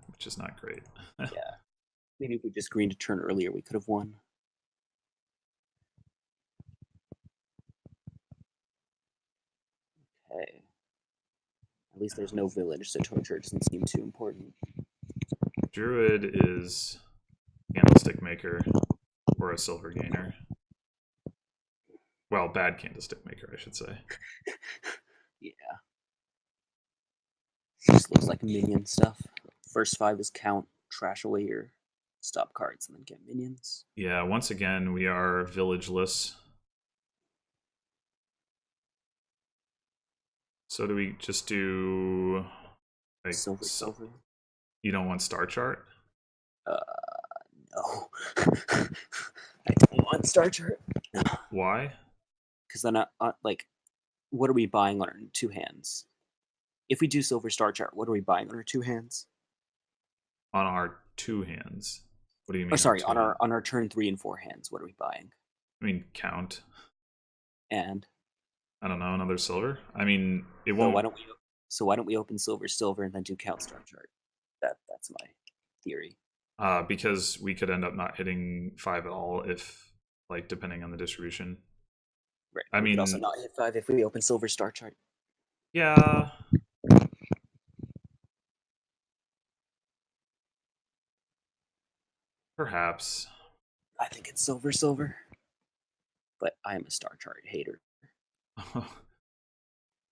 which is not great. Yeah, maybe if we just greened a turn earlier, we could have won. Okay. At least there's no village, so torture doesn't seem too important. Druid is candlestick maker or a silver gainer. Well, bad candlestick maker, I should say. Yeah. Just looks like minion stuff. First five is count, trash away your stop cards, and then get minions. Yeah, once again, we are villageless. So do we just do like Silver? You don't want star chart? No. I don't want star chart. Why? Because then, like, what are we buying on our two hands? If we do silver star chart, what are we buying on our two hands? On our two hands. What do you mean? Oh, sorry, on our turn 3 and 4 hands, what are we buying? I mean, count. And I don't know, another silver. I mean, it won't. Why don't we open silver, and then do count star chart? That's my theory. Because we could end up not hitting 5 at all if, like, depending on the distribution. Right. I mean, could also not hit 5 if we open silver star chart. Yeah. Perhaps. I think it's silver. But I am a star chart hater.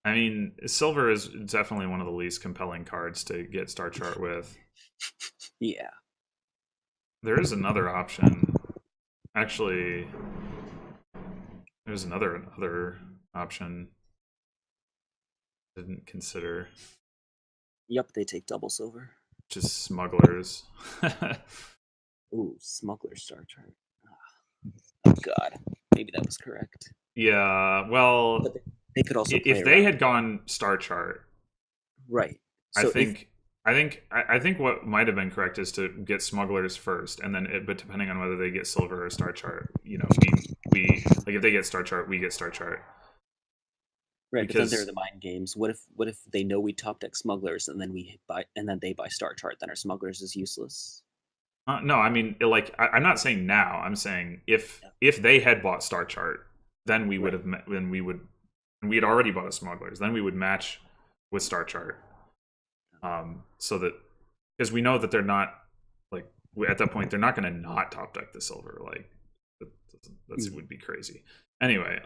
I mean, silver is definitely one of the least compelling cards to get star chart with. Yeah. There is another option. Actually, there's another option. Didn't consider. Yep, they take double silver. Just smugglers. Ooh, smuggler star chart. Oh God, maybe that was correct. Yeah, well, But they could also play if they around had it. gone star chart, Right. I So if think I think what might have been correct is to get smugglers first, and then but depending on whether they get silver or star chart, we like if they get star chart, we get star chart right, but then there are because the mind games. What if they know we top deck smugglers and then we buy and then they buy Star Chart, then our smugglers is useless. no, I mean like I'm not saying now. I'm saying Yeah. if they had bought star chart, then we would Right. have then we would and we had already bought a smugglers, then we would match with star chart. So that because we know that they're not like at that point they're not going to not top deck the silver like that Mhm. would be crazy. Anyway,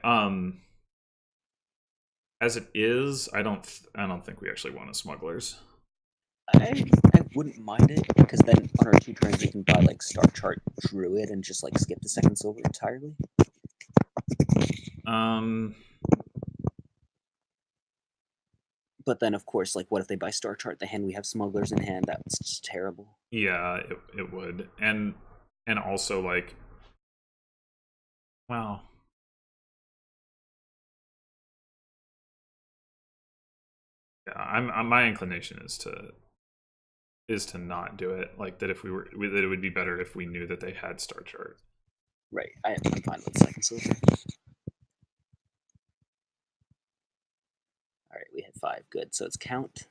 as it is, I don't think we actually want a smugglers. I wouldn't mind it because then on our 2 turns we can buy like Star Chart Druid and just like skip the second silver entirely. Um, But then of course, like what if they buy Star Chart the hand we have smugglers in hand? That's just terrible. yeah, it would, and also like, well, yeah, my inclination is to not do it. Like that if we were that it would be better if we knew that they had star chart. Right. I'm fine with second silver. All right, we hit 5. Good. So it's count.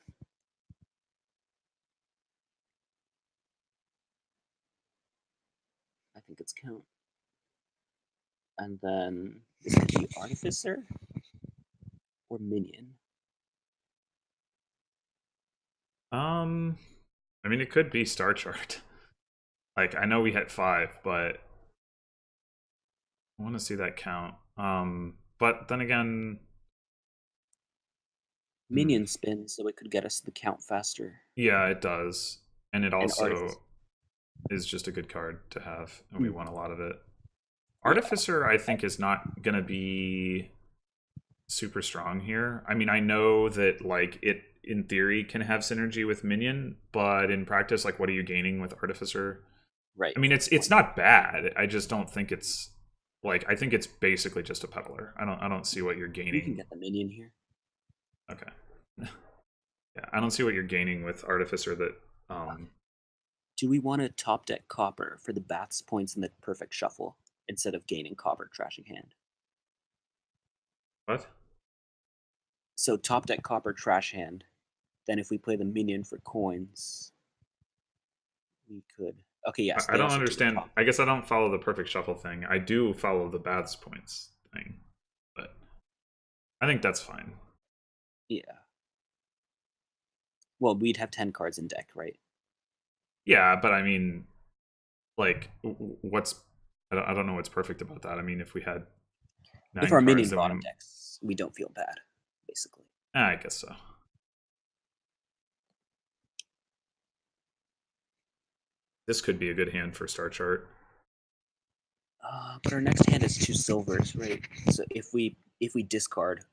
I think it's count. And then is it the artificer or minion? Um, I mean, it could be star chart. Like I know we hit 5, but I want to see that count. But then again, hmm, Minion spin, so it could get us the count faster. yeah, it does, and it And artificer. also is just a good card to have, and we Mm, want a lot of it. yeah. Artificer, I think, is not gonna be super strong here. I mean, I know that like it in theory can have synergy with minion, but in practice, like, what are you gaining with artificer? Right. I mean, That's the it's point. not bad. I just don't think it's like I think it's basically just a peddler. I don't see what you're We can gaining. get the minion here. Okay, yeah, I don't see what you're gaining with artificer that Do we want to top deck copper for the bats points in the perfect shuffle instead of gaining copper trashing hand? what? So top deck copper trash hand. Then if we play the minion for coins, we could. Okay, yes, I they don't also do understand. top. I guess I don't follow the perfect shuffle thing. I do follow the baths points thing, but I think that's fine. Yeah. Well, we'd have 10 cards in deck, right? Yeah, but I mean, like, what's I don't know what's perfect about that. I mean, if we had If 9 our cards, minion then we bottom decks, we don't feel bad, basically. I guess so. This could be a good hand for star chart. But our next hand is 2 silvers, right? So if we discard,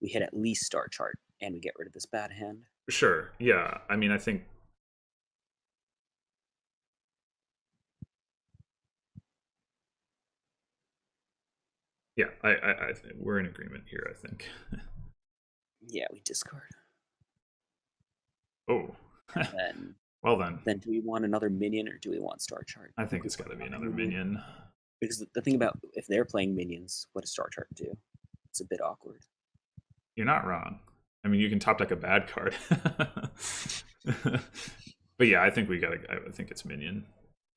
we hit at least Star Chart and we get rid of this bad hand. Sure. Yeah. I mean, I think yeah. We're in agreement here. I think. Yeah, we discard. Oh. And then Well then, then do we want another minion or do we want Star Chart? I I think think we it's got want to be another another minion. minion. Because the thing about if they're playing minions, what does Star Chart do? It's a bit awkward. You're not wrong. I mean, you can top deck a bad card. But yeah, I think we gotta. I think it's minion.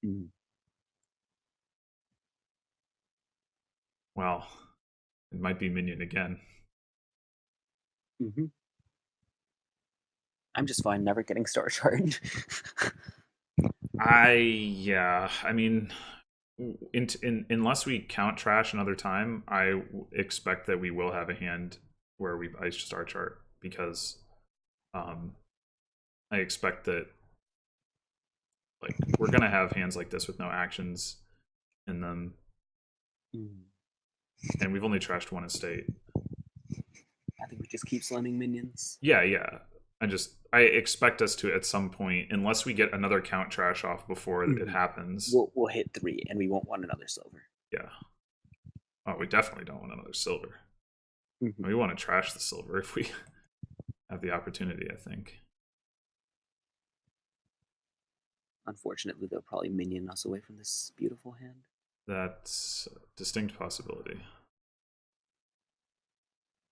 Mm. Well, it might be minion again. Hmm. I'm just fine never getting Star Chart. Yeah. I mean, unless we count trash another time, I expect that we will have a hand where we ice star chart because um, I expect that like we're gonna have hands like this with no actions in them, Mm. and we've only trashed one estate. I think we just keep slamming minions. Yeah, yeah. I expect us to at some point, unless we get another count trash off before it Mhm. happens. We'll hit 3 and we won't want another silver. Yeah, Oh, we definitely don't want another silver. Mhm. We want to trash the silver if we have the opportunity, I think. Unfortunately, they'll probably minion us away from this beautiful hand. That's a distinct possibility.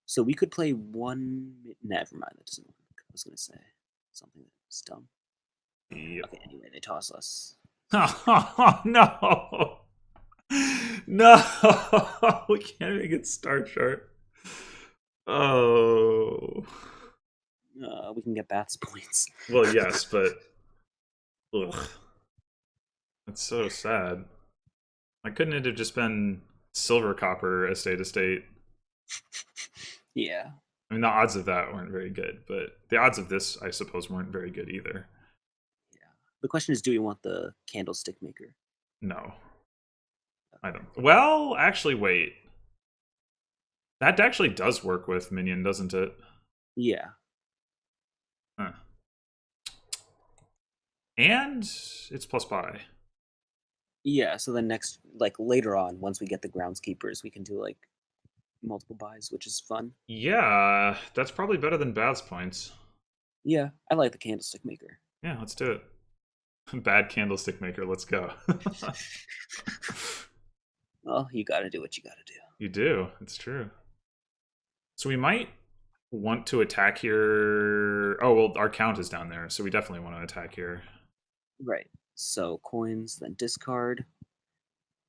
So we could play one. Never mind, that doesn't work. I was going to say something that's dumb. Yep. Okay, anyway, they toss us. Oh, no! No! We can't make it star chart. Oh. We can get Bath's points. Well, yes, but. Ugh. That's so sad. Why couldn't it have just been silver copper estate? Yeah. I mean, the odds of that weren't very good, but the odds of this, I suppose, weren't very good either. Yeah. The question is, do we want the candlestick maker? No. I don't. Well, actually, wait. That actually does work with minion, doesn't it? Yeah. Huh. And it's plus buy. Yeah. So then next, like later on, once we get the groundskeepers, we can do like multiple buys, which is fun. Yeah, that's probably better than Bath's points. Yeah, I like the candlestick maker. Yeah, let's do it. Bad candlestick maker, let's go. Well, you got to do what you got to do. You do, it's true. So we might want to attack here. Oh, well, our count is down there, so we definitely want to attack here. Right. So coins, then discard,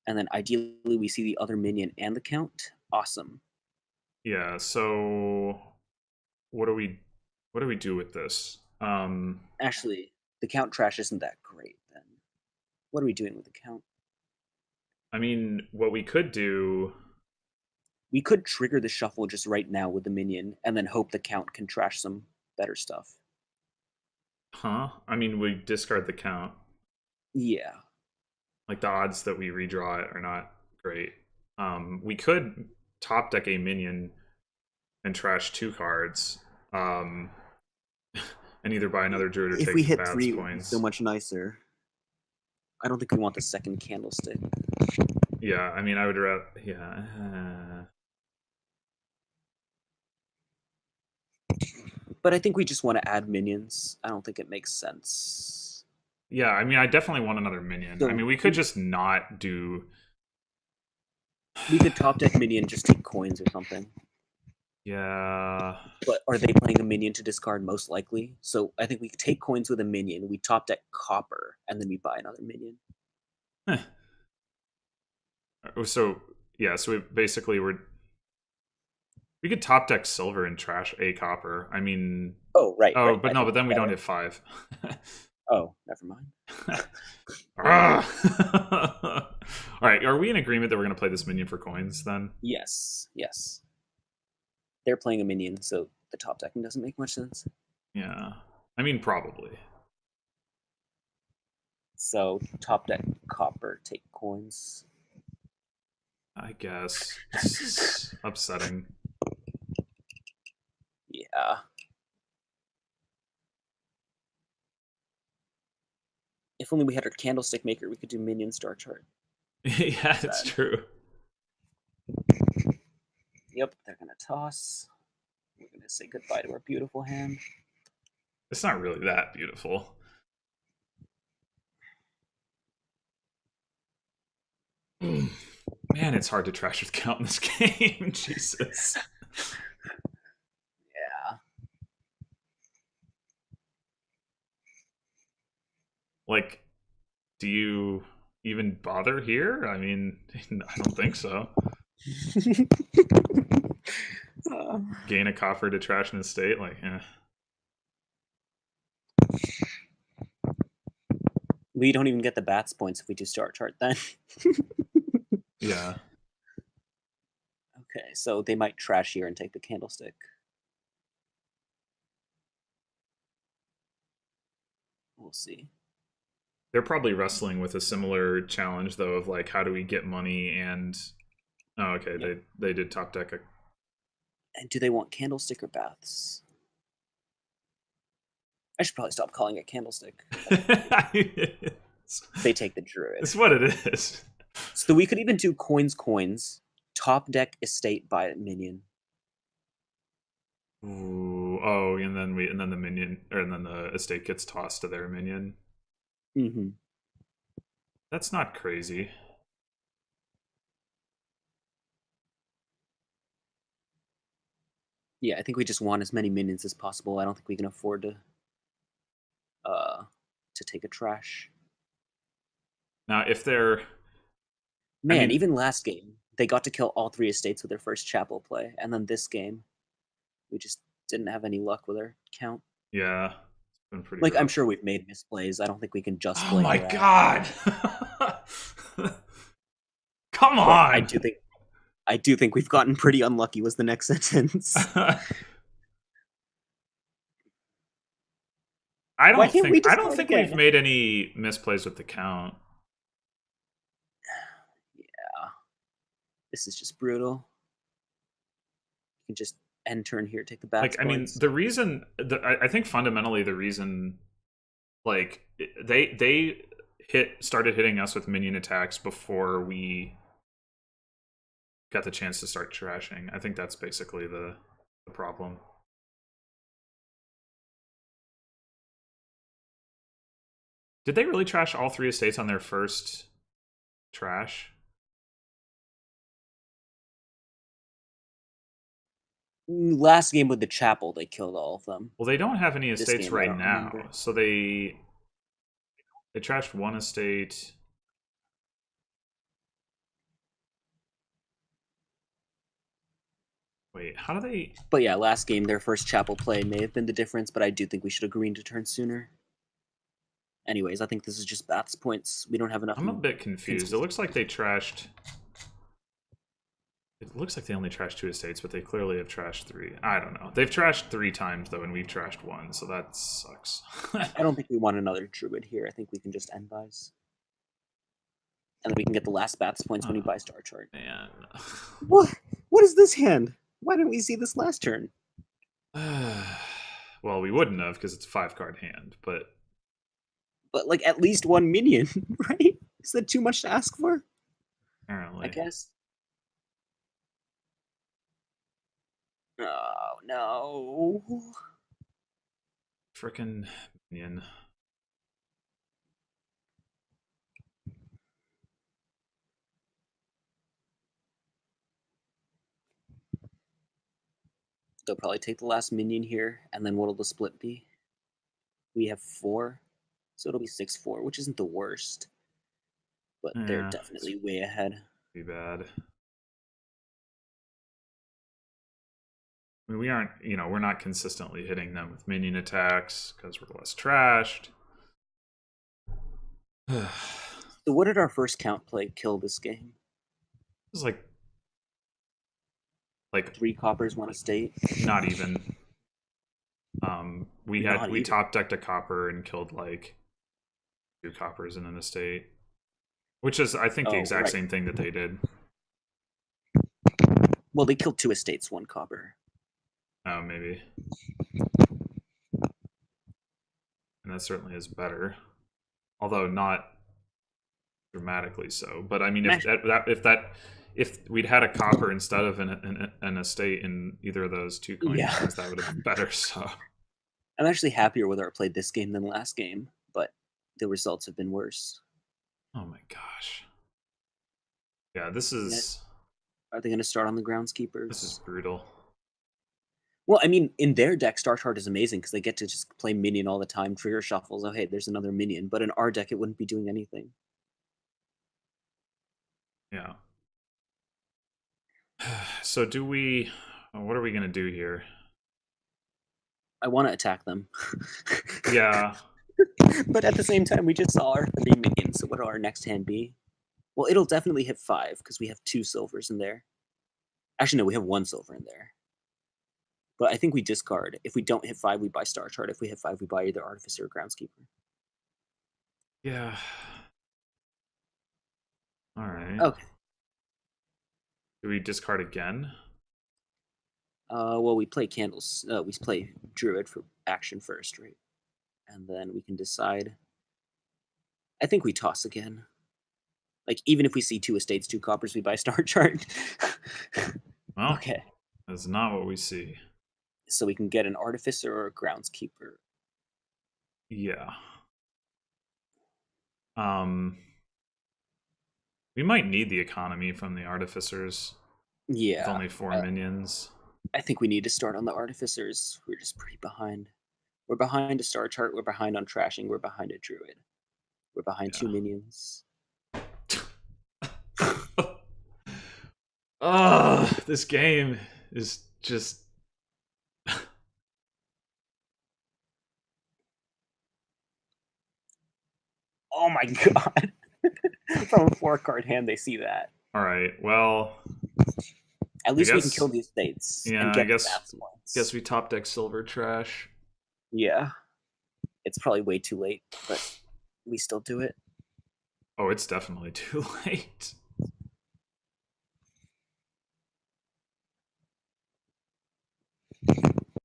and then ideally we see the other minion and the count. Awesome. Yeah, so what do we do with this? Actually, the count trash isn't that great then. What are we doing with the count? I mean, what we could do. We could trigger the shuffle just right now with the minion and then hope the count can trash some better stuff. Huh? I mean, we discard the count. Yeah. Like, the odds that we redraw it are not great. We could top deck a minion and trash 2 cards. And either buy another druid or If take we hit Bath's 3, it would be points. so much nicer. I don't think we want the second candlestick. Yeah, I mean, I would rather. Yeah. But I think we just want to add minions. I don't think it makes sense. Yeah, I mean, I definitely want another minion. So I mean, we could just not do. We could top deck minion, just take coins or something. Yeah. But are they playing a minion to discard most likely? So I think we take coins with a minion, we top deck copper, and then we buy another minion. Huh. So yeah, so we could top deck silver and trash a copper. I mean, oh right. Oh, right. but no, but then we don't hit 5. Oh, never mind. All right, are we in agreement that we're going to play this minion for coins then? Yes, yes. They're playing a minion, so the top decking doesn't make much sense. Yeah, I mean, probably. So top deck copper, take coins. I guess. This is upsetting. Yeah. If only we had our candlestick maker, we could do minion star chart. Yeah, it's true. Yep, they're gonna toss. We're gonna say goodbye to our beautiful hand. It's not really that beautiful. Man, it's hard to trash with count in this game. Jesus. Yeah. Like, do you even bother here? I mean, I don't think so. Gain a coffer to trash an estate, like, eh. We don't even get the bats points if we do star chart then. Yeah. Okay, so they might trash here and take the candlestick. We'll see. They're probably wrestling with a similar challenge, though, of like, how do we get money and. Oh, okay, yep. They did top deck a. And do they want candlestick or baths? I should probably stop calling it candlestick. They take the druid. It's what it is. So we could even do coins. Top deck estate by minion. Ooh, and then the minion, or and then the estate gets tossed to their minion. Mm-hmm. That's not crazy. Yeah, I think we just want as many minions as possible. I don't think we can afford uh to take a trash. Now, if they're, I Man, mean, even last game, they got to kill all 3 estates with their first chapel play, and then this game, we just didn't have any luck with our count. yeah, it's been pretty Like, I'm rough. sure we've made misplays. I don't think we can just Oh blame my Rat. god! Come But on! I do think we've gotten pretty unlucky was the next sentence. Why can't we I just don't card think we've again? made any misplays with the count. Yeah, this is just brutal. You can just end turn here, take the Like, bats I mean, points. the reason I think fundamentally the reason, like, they started hitting us with minion attacks before we got the chance to start trashing. I think that's basically the problem. Did they really trash all 3 estates on their first trash? Last game with the chapel, they killed all of them. Well, they don't have any This estates game, I right don't now, remember. so they trashed 1 estate. Wait, how do they? But yeah, last game, their first chapel play may have been the difference, but I do think we should have greened to turn sooner. Anyways, I think this is just bats points. We don't have enough I'm a bit confused. It consistent. looks like they trashed. It looks like they only trashed 2 estates, but they clearly have trashed 3. I don't know. They've trashed 3 times though, and we've trashed 1, so that sucks. I don't think we want another druid here. I think we can just end buys. And then we can get the last bats points when we Oh, buy Star Chart. man. What? What is this hand? Why didn't we see this last turn? Well, we wouldn't have because it's a 5 card hand, but But like at least one minion, right? Is that too much to ask for? I apparently. guess. Oh no. Frickin' minion. They'll probably take the last minion here, and then what'll the split be? We have 4, so it'll be 6-4, which isn't the worst, but they're Yeah, it's definitely way ahead. pretty bad. I mean, we aren't, we're not consistently hitting them with minion attacks because we're less trashed. This So what did our first count play kill this game? is like 3 coppers, 1 estate. not even. Not We even. top decked a copper and killed like 2 coppers in an estate, which is I think the Oh, exact right. same thing that they did. Well, they killed 2 estates, 1 copper. Oh, maybe, and that certainly is better, although not dramatically so. But I mean, if we'd had a copper instead of an estate in either of those 2 coin Yeah. turns, that would have been better. So I'm actually happier with our play this game than last game, but the results have been worse. oh my gosh, yeah, this is Are they going to start on the groundskeepers? brutal. Well, I mean, in their deck, Star Chart is amazing because they get to just play minion all the time, trigger shuffles. Oh, hey, there's another minion. But in our deck, it wouldn't be doing anything. Yeah. So do we? What are we gonna do here? I want to attack them. Yeah. But at the same time, we just saw our 3 minions. So what will our next hand be? Well, it'll definitely hit 5 because we have 2 silvers in there. Actually, no, we have 1 silver in there. But I think we discard. If we don't hit 5, we buy Star Chart. If we hit 5, we buy either Artificer or Groundskeeper. Yeah. All right. Okay. Do we discard again? Well, we play Candles. We play Druid for action first, right? And then we can decide. I think we toss again. Like even if we see 2 estates, 2 coppers, we buy Star Chart. Well, Okay, that's not what we see. so we can get an artificer or a groundskeeper. Yeah. Um, we might need the economy from the artificers with Yeah, only 4 I, minions. I think we need to start on the artificers. We're just pretty behind. We're behind a Star Chart. We're behind on trashing. We're behind a druid. We're behind Yeah. 2 minions. This game is just. Oh my god! From a 4 card hand, they see that. All right. Well, At I least we can kill guess. the estates Yeah, and I get the guess. bath points. Guess we top deck silver trash. Yeah, it's probably way too late, but we still do it. Oh, it's definitely too late.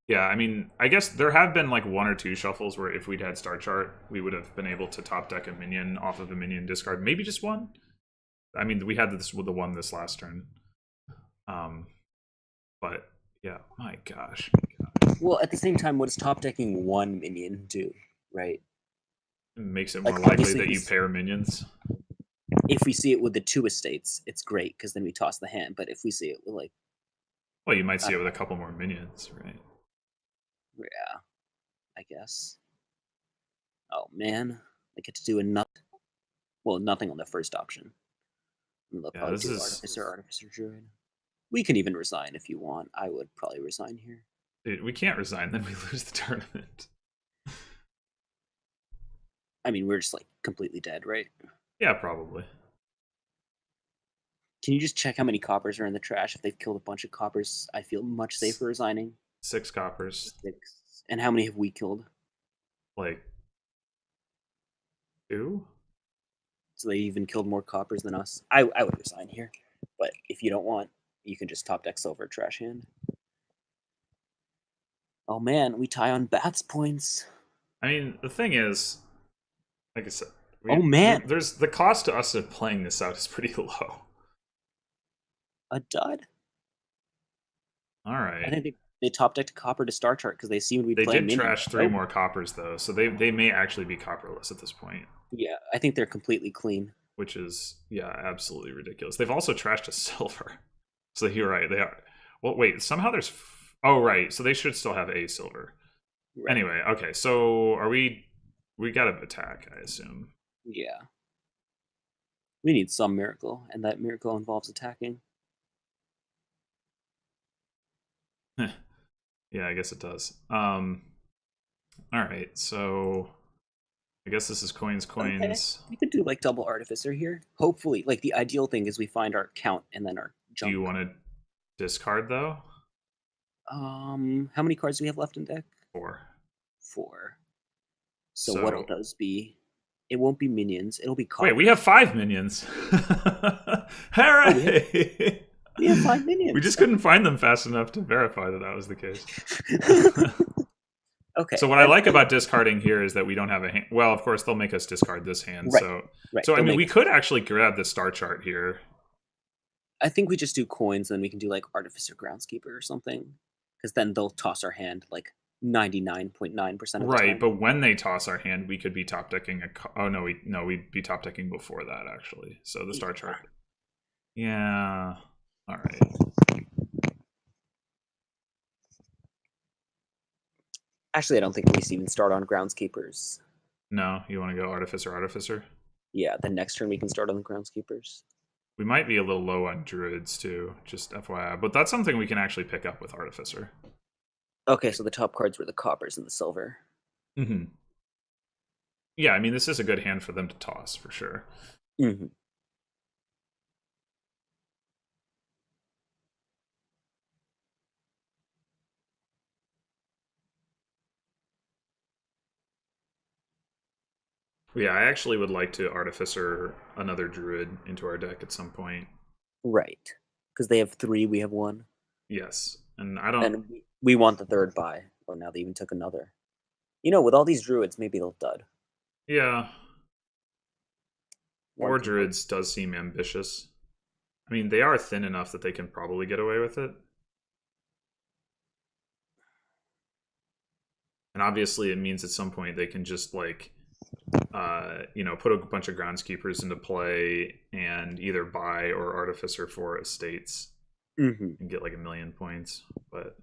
Yeah, I mean, I guess there have been like 1 or 2 shuffles where if we'd had Star Chart, we would have been able to top deck a minion off of a minion discard. Maybe just one. I mean, we had this with the one this last turn. Um, but yeah, my gosh. Well, at the same time, what does top decking 1 minion do, right? It makes it Like, more likely obviously, that you pair minions. if we see it with the 2 estates, it's great because then we toss the hand. But if we see it with like, Well, you might I see it don't with a know, couple more minions, right? yeah, I guess. Oh man, I get to do a nut. Well, nothing on the first option. They'll Yeah, probably this do is. artificer, artificer, druid. We can even resign if you want. I would probably resign here. Dude, we can't resign, then we lose the tournament. I mean, we're just like completely dead, right? Yeah, probably. Can you just check how many coppers are in the trash? If they've killed a bunch of coppers, I feel much safer resigning. 6 coppers. 6. And how many have we killed? Like 2? So they even killed more coppers than us. I would resign here. But if you don't want, you can just top deck silver trash hand. Oh man, we tie on Bath's points. I mean, the thing is, like I said, Oh man, there's the cost to us of playing this out is pretty low. a dud. All I right. think they top decked copper to Star Chart because they seemed we'd They play a did minion. trash 3 more coppers though, so they may actually be copperless at this point, Yeah, I think they're completely clean. which is absolutely ridiculous. They've also trashed a silver, so you're right. They are. Well, wait. Somehow there's. Oh right, so they should still have a silver. Right. Anyway, okay. So are we? We got to attack, I assume. Yeah. We need some miracle, and that miracle involves attacking. Yeah, I guess it does. All right, so I guess this is coins, Okay. coins. We could do like double artificer here. Hopefully, like the ideal thing is we find our count and then our Do junk. you want to discard though? How many cards do we have left in deck? 4. 4. So what'll So those be? It won't be minions. It'll be wait, coppers. we have 5 minions. Hooray! We have 5 minions. We just couldn't find them fast enough to verify that that was the case. Okay. So what I like about discarding here is that we don't have a hand. Well, of course they'll make us discard this hand. Right. Right. So I mean, we could actually grab the Star Chart here. I think we just do coins, and then we can do like Artificer Groundskeeper or something, because then they'll toss our hand like 99.9% of the time. Right, but when they toss our hand, we could be top decking a. Oh no, we'd be top decking before that actually. So the Star Chart. Yeah. All right. Actually, I don't think we even start on Groundskeepers. No, you want to go Artificer, Artificer? Yeah, the next turn we can start on the Groundskeepers. We might be a little low on Druids too, just FYI. But that's something we can actually pick up with Artificer. Okay, so the top cards were the coppers and the silver. Mm-hmm. Yeah, I mean, this is a good hand for them to toss, for sure. Mm-hmm. Yeah, I actually would like to Artificer another Druid into our deck at some point. Right, because they have 3, we have 1. Yes, and I don't... And we want the third buy. Oh, now they even took another. You know, with all these Druids, maybe they'll dud. Yeah. Four One convert. druids does seem ambitious. I mean, they are thin enough that they can probably get away with it. And obviously, it means at some point they can just like, put a bunch of groundskeepers into play and either buy or artificer for estates and get like 1,000,000 points. But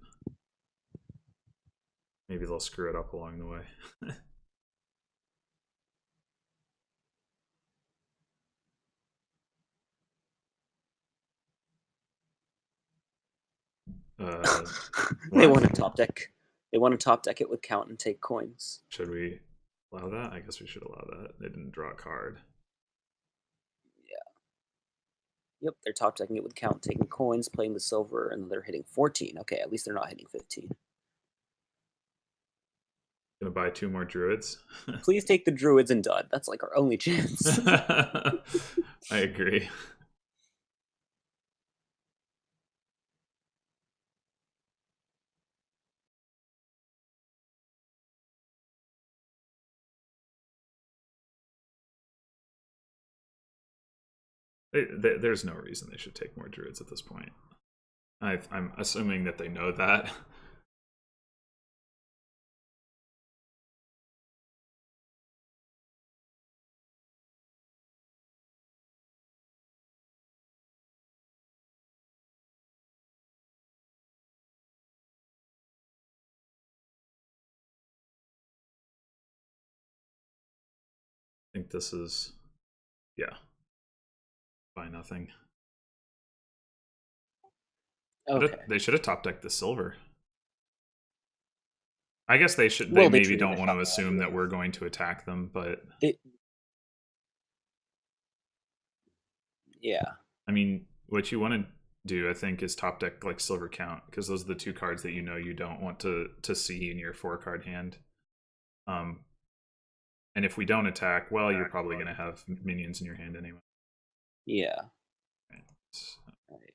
maybe they'll screw it up along the way. They want to top deck. They want to top deck it with count and take coins. Should we allow that? I guess we should allow that. They didn't draw a card. Yep, they're top decking it with count, taking coins, playing the silver, and they're hitting 14. Okay, at least they're not hitting 15. Gonna buy 2 more druids. Please take the druids and dud. That's like our only chance. I agree. There's no reason they should take more druids at this point. I'm assuming that they know that. I think this is, yeah, buy nothing. Okay. They should have top decked the silver. I guess they should. Well, They they maybe treated don't the want to shop assume that value. we're going to attack them, but Yeah. I mean, what you want to do, I think, is top deck like silver count, because those are the 2 cards that you don't want to see in your 4-card hand. And if we don't attack, well, you're probably going to have minions in your hand anyway. Yeah. Right. Right.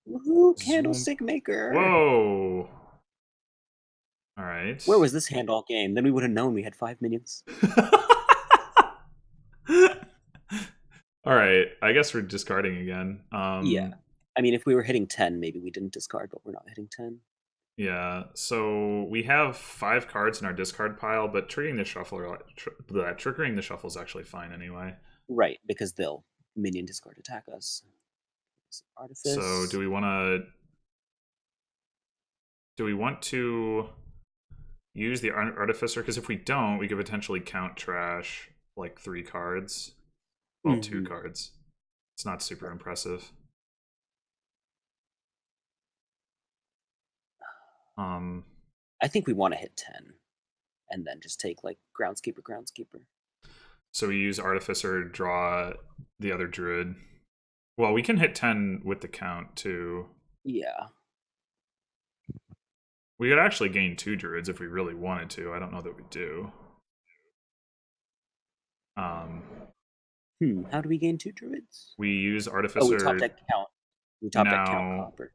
Woohoo! Candlestick Maker. Whoa! All right. Where was this hand all game? Then we would have known we had 5 minions. All right. I guess we're discarding again. Yeah. I mean, if we were hitting 10, maybe we didn't discard, but we're not hitting 10. Yeah. So we have 5 cards in our discard pile, but triggering the shuffle is actually fine anyway. Right, because they'll minion discard attack us. Artifice. So do we want to use the artificer? Because if we don't, we could potentially count trash like 3 cards. Well, 2 cards. It's not super impressive. I think we want to hit 10 and then just take like groundskeeper. So we use artificer, draw the other druid. Well, we can hit 10 with the count too. Yeah. We could actually gain 2 druids if we really wanted to. I don't know that we do. How do we gain 2 druids? We use artificer. Oh, we top deck count. We top deck count copper.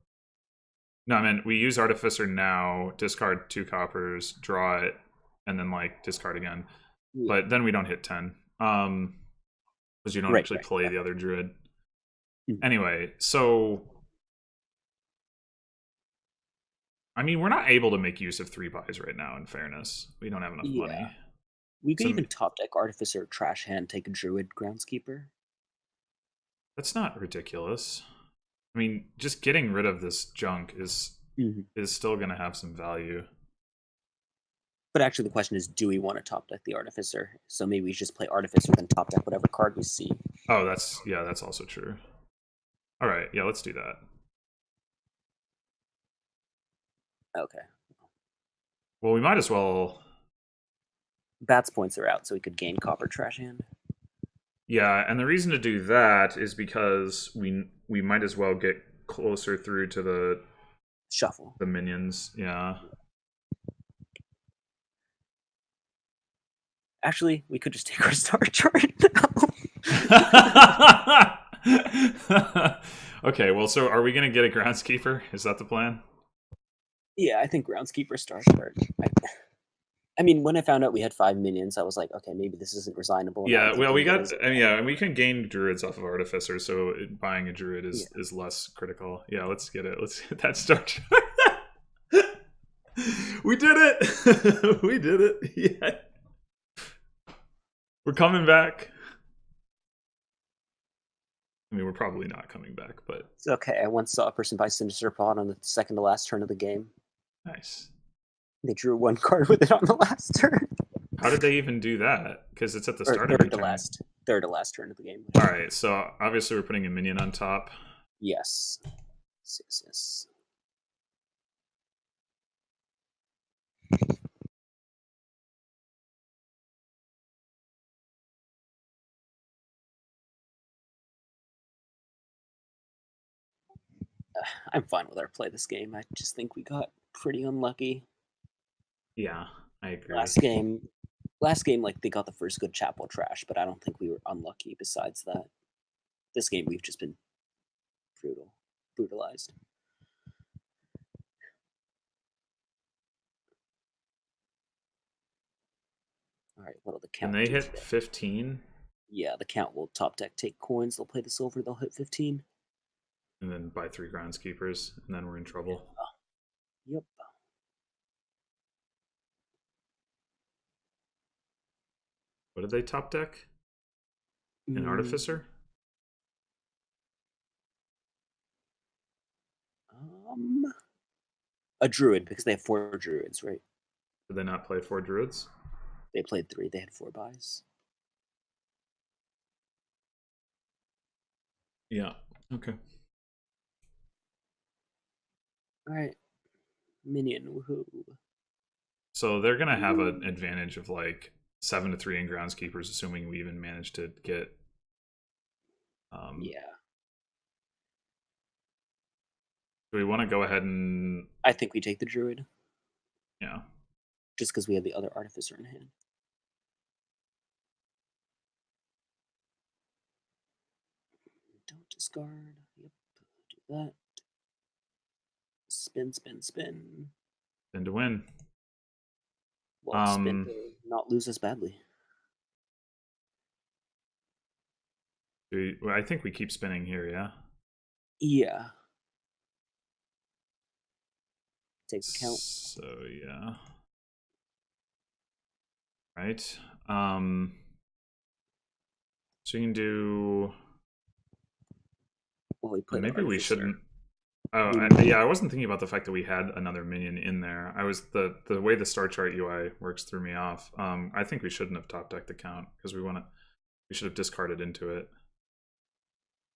No, I mean, we use artificer now, discard 2 coppers, draw it, and then like discard again. Yeah. But then we don't hit 10. Because you don't actually play the other druid. Anyway, so I mean, we're not able to make use of 3 buys right now, in fairness. We don't have enough money. We could even top deck artificer, trash hand, take a druid, groundskeeper. That's not ridiculous. I mean, just getting rid of this junk is still going to have some value. But actually, the question is, do we want to top deck the artificer? So maybe we just play artificer, then top deck whatever card we see. Oh, that's also true. All right, yeah, let's do that. Okay. Well, we might as well. Bats points are out, so we could gain copper trash hand. Yeah, and the reason to do that is because we might as well get closer through to the shuffle. The minions, yeah. Actually, we could just take our star chart. Okay, well, so are we going to get a groundskeeper? Is that the plan? Yeah, I think groundskeeper star chart. I mean, when I found out we had 5 minions, I was like, okay, maybe this isn't resignable. Now I'm Yeah, well, thinking we of it got, as yeah, and we can gain druids off of artificer, so buying a druid yeah. is less critical. Yeah, let's get it. Let's hit that start. We did it. We did it. Yeah, we're coming back. I mean, we're probably not coming back, but It's okay. I once saw a person buy Sinister Pod on the second to last turn of the game. nice. They drew one card with it on the last turn. How did they even do that? Because it's at the Or start of your turn. third to last turn of the game. All right, so obviously we're putting a minion on top. Yes. Yes. I'm fine with our play this game. I just think we got pretty unlucky. Yeah, I agree. Last game, like they got the first good chapel trash, but I don't think we were unlucky besides that. This game we've just been brutalized. All right, what'll the count? Can they do hit today? 15? Yeah, the count will top deck take coins. They'll play this over. They'll hit 15. And then buy 3 groundskeepers, and then we're in trouble. Yep. What did they top deck? An artificer? A druid, because they have 4 druids, right? Did they not play 4 druids? They played 3. They had 4 buys. Yeah. Okay. All right. Minion, woohoo. So they're gonna have an advantage of like 7 to 3 in groundskeepers, assuming we even manage to get. Yeah. Do we want to go ahead and? I think we take the druid. Yeah. Just because we have the other artificer in hand. Don't discard. Yep. Do that. Spin. Spin to win. Well, spin to not lose as badly. I think we keep spinning here, yeah? Yeah. Take the count. So, yeah. Right. So you can do... Well, maybe we shouldn't... Oh, yeah, I wasn't thinking about the fact that we had another minion in there. I was the way the star chart UI works threw me off. I think we shouldn't have top decked the count because we should have discarded into it.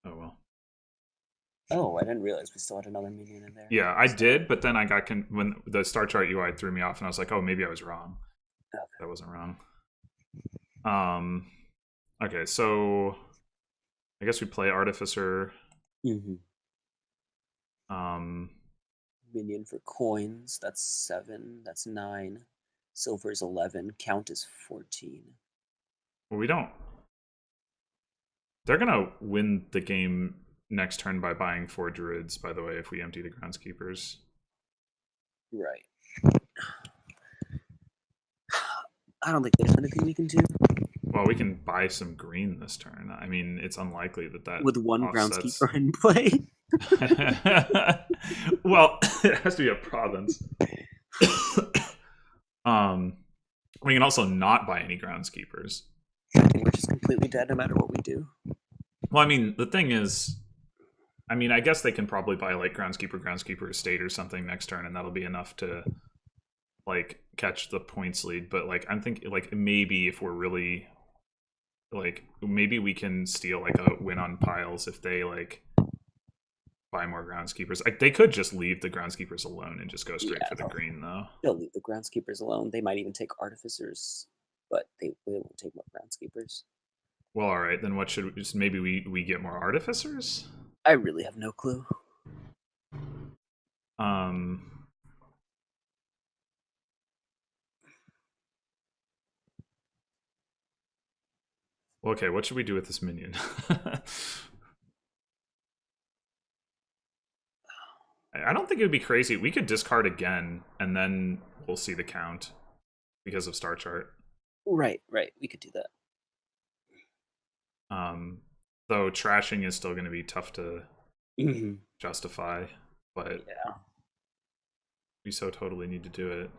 Oh well. Oh, I didn't realize we still had another minion in there. Yeah, I did, but then I got when the star chart UI threw me off, and I was like, oh, maybe I was wrong. Okay. That wasn't wrong. Okay, so I guess we play artificer. Minion for coins. That's 7. That's 9. Silver is 11. Count is 14. Well, we don't. They're gonna win the game next turn by buying 4 druids. By the way, if we empty the groundskeepers. Right. I don't think there's anything we can do. Well, we can buy some green this turn. I mean, it's unlikely that with one groundskeeper in play. Well, it has to be a province. We can also not buy any groundskeepers. We're just completely dead no matter what we do. Well, I mean, the thing is, I mean, I guess they can probably buy like groundskeeper estate or something next turn, and that'll be enough to like catch the points lead. But like, I'm thinking like maybe if we're really like, maybe we can steal like a win on piles if they like buy more groundskeepers. Like, they could just leave the groundskeepers alone and just go straight for the green, though. They'll leave the groundskeepers alone. They might even take artificers, but they won't take more groundskeepers. Well, all right, then what should we just maybe we get more artificers? I really have no clue. Okay, what should we do with this minion? I don't think it would be crazy. We could discard again, and then we'll see the count. because of star chart. Right, right. We could do that. Um, though trashing is still going to be tough to Mhm. justify, but Yeah. we so totally need to do it at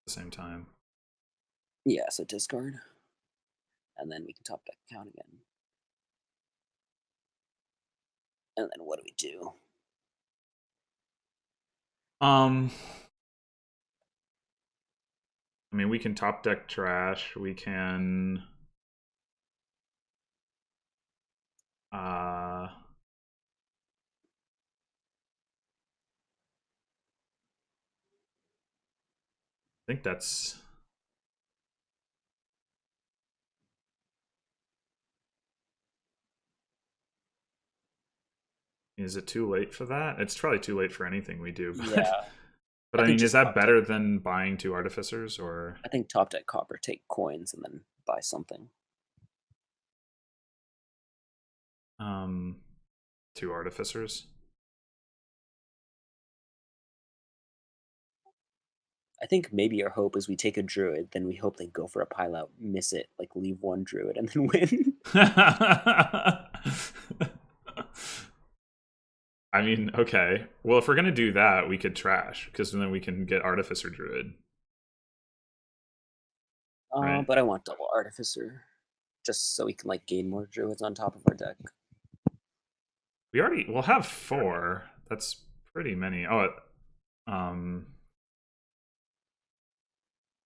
the same time. Yeah, so discard. And then we can top deck count again. And then what do we do? Um, I mean, we can top deck trash. We can. Uh, I think that's. Is it too late for that? It's probably too late for anything we do, but Yeah. but I I think mean, is just that top deck. better than buying two artificers or I think top deck copper, take coins, and then buy something. um two artificers? I think maybe our hope is we take a druid, then we hope they go for a pile out, miss it, like leave one druid, and then win. I mean, okay. Well, if we're gonna do that, we could trash because then we can get artificer druid, right? But I want double artificer, just so we can like gain more druids on top of our deck. We'll have four. That's pretty many. Oh, um,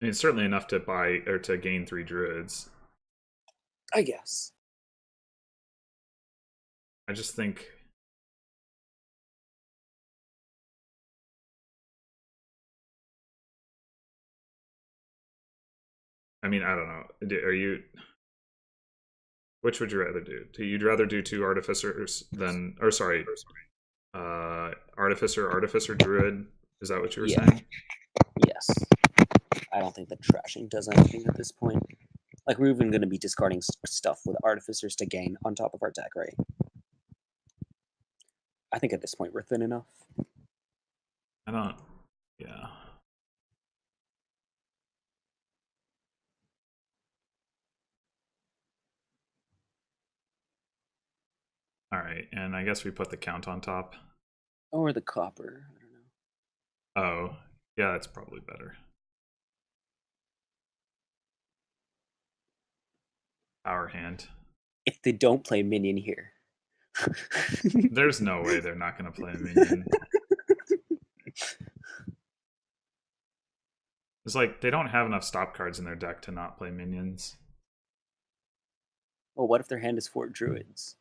I mean, it's certainly enough to buy or to gain three druids. I guess. I just think. I mean, I don't know. Are you? Which would you rather do? You'd rather do two artificers than, or sorry, artificer, druid. Is that what you were Yeah. saying? Yes. I don't think the trashing does anything at this point. Like we're even going to be discarding stuff with artificers to gain on top of our deck, right? I think at this point we're thin enough. I don't. Yeah. All right, and I guess we put the count on top. Or the copper. I don't know. Oh, yeah, that's probably better. Power hand. If they don't play minion here. There's no way they're not going to play a minion. It's like they don't have enough stop cards in their deck to not play minions. Well, what if their hand is 4 druids?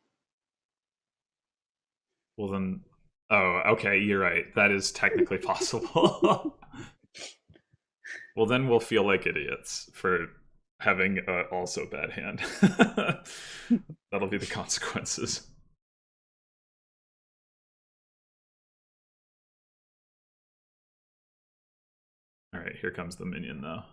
Well, then. Oh, okay, you're right. That is technically possible. Well, then we'll feel like idiots for having also bad hand. That'll be the consequences. All right, here comes the minion, though.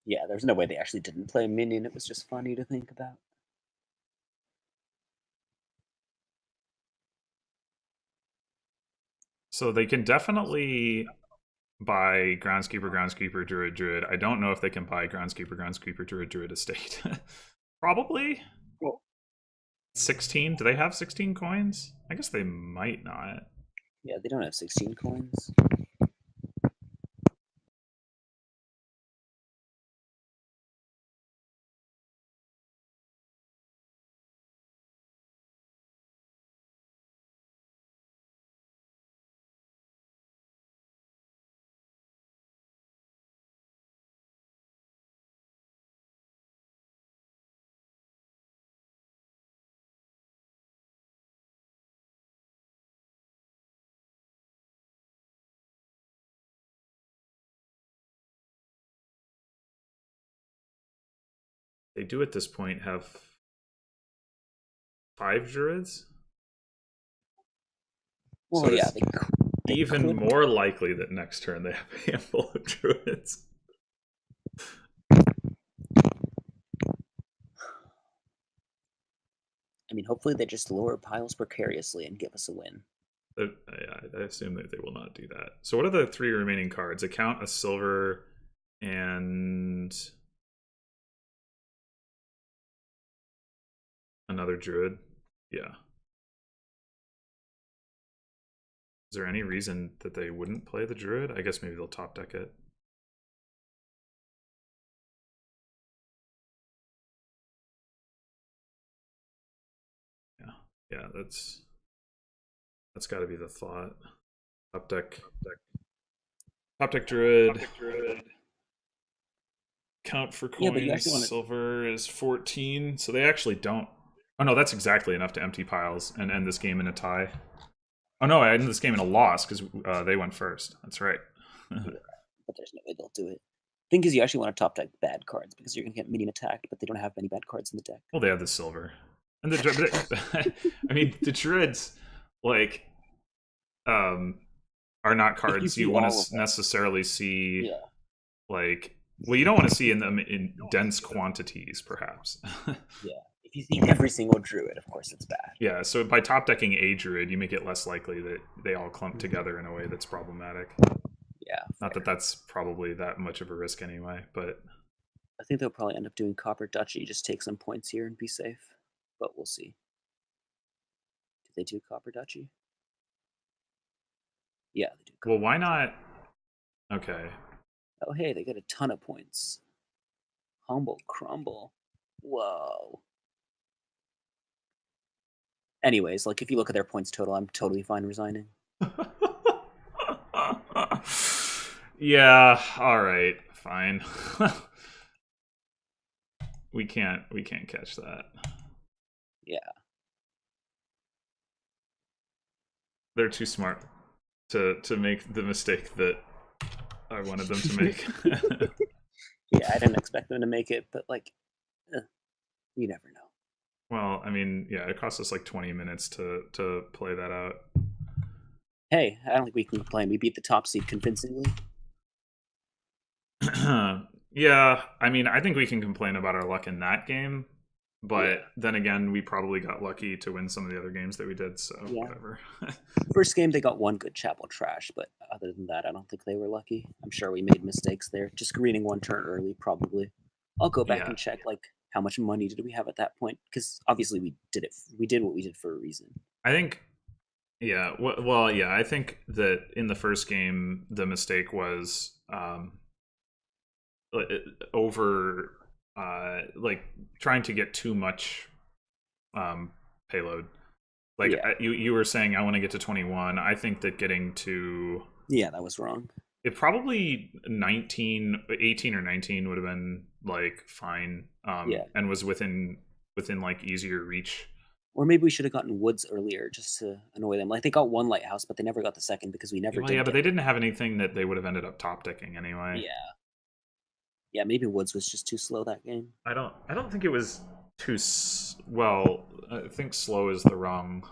Yeah, there's no way they actually didn't play a minion. It was just funny to think about. So they can definitely buy groundskeeper, druid. I don't know if they can buy groundskeeper, druid estate. Probably Well, 16. Do they have 16 coins? I guess they might not. yeah, they don't have 16 coins. they do at this point have 5 druids. So Well, yeah, it's they even could. more likely that next turn they have a handful of druids. I mean, hopefully they just lower piles precariously and give us a win. I assume that they will not do that. So what are the 3 remaining cards? A count, a silver, and another druid. Yeah. Is there any reason that they wouldn't play the druid? I guess maybe they'll top deck it. Yeah, yeah, that's got to be the thought. Top deck, top deck druid. Count for Yeah, but you coins. actually want to. Silver is 14, so they actually don't. Oh no, that's exactly enough to empty piles and end this game in a tie. Oh no, I ended this game in a loss because they went first. That's right. But there's no way they'll do it. Thing is, you actually want to top deck bad cards because you're gonna get minion attacked, but they don't have many bad cards in the deck. Well, they have the silver, and I mean the druids, like, are not If you cards see you want all of to them, necessarily see. yeah, Like, well, you don't want to see in them in dense quantities, perhaps. yeah. If you see every single druid, of course it's bad. Yeah, so by top decking a druid, you make it less likely that they all clump together in a way that's problematic. Yeah. Not that that's probably that much of a risk anyway, but I think they'll probably end up doing Copper Duchy, just take some points here and be safe. But we'll see. Do they do Copper Duchy? Yeah, they do. well, why not? Okay, Oh, hey, they get a ton of points. Humble Crumble. Whoa. Anyways, like if you look at their points total, I'm totally fine resigning. yeah, all right, fine. we can't catch that. Yeah. They're too smart to make the mistake that I wanted them to make. Yeah, I didn't expect them to make it, but like, you never know. Well, I mean, yeah, it cost us like 20 minutes to play that out. Hey, I don't think we can complain. We beat the top seed convincingly. Yeah, I mean, I think we can complain about our luck in that game, but Yeah. then again, we probably got lucky to win some of the other games that we did, so Yeah. whatever. First game, they got one good Chapel Trash, but other than that, I don't think they were lucky. I'm sure we made mistakes there. Just greening one turn early, probably. I'll go back Yeah. and check, like, how much money did we have at that point? Because obviously we did it. We did what we did for a reason. I think, yeah, well, yeah, I think that in the first game, the mistake was over, like, trying to get too much payload. Like, Yeah. you were saying, I want to get to 21. I think that getting to Yeah, that was wrong. it probably 19, 18 or 19 would have been like fine, Yeah. and was within like easier reach. Or maybe we should have gotten Woods earlier just to annoy them. Like, they got one Lighthouse, but they never got the second because we never Well, did. yeah, but they didn't have anything that they would have ended up top decking anyway. Yeah. Yeah, maybe Woods was just too slow that game. I don't think it was too well. I think slow is the wrong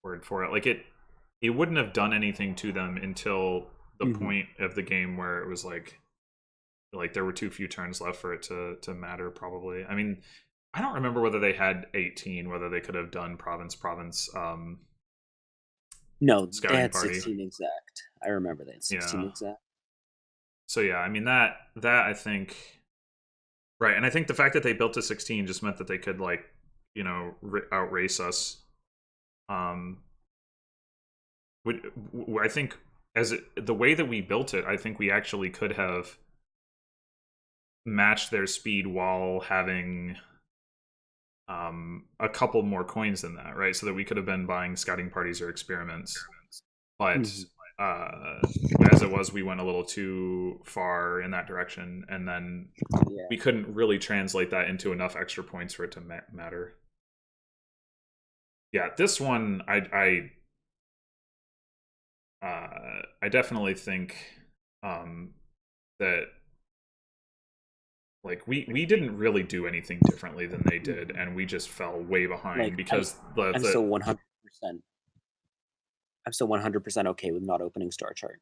word for it. Like, it wouldn't have done anything to them until the point of the game where it was like there were too few turns left for it to matter, probably. I mean, I don't remember whether they had 18, whether they could have done province. No, Scouting they had party. 16 exact. I remember they had 16 Yeah. exact. So yeah, I mean that I think, right, and I think the fact that they built to 16 just meant that they could, like, outrace us. I think the way that we built it, I think we actually could have matched their speed while having a couple more coins than that, right? So that we could have been buying scouting parties or experiments. But as it was, we went a little too far in that direction, and then we couldn't really translate that into enough extra points for it to matter. Yeah, this one, I definitely think that like we didn't really do anything differently than they did, and we just fell way behind Like I, because the I'm the still 100%. I'm still 100% okay with not opening Star Chart.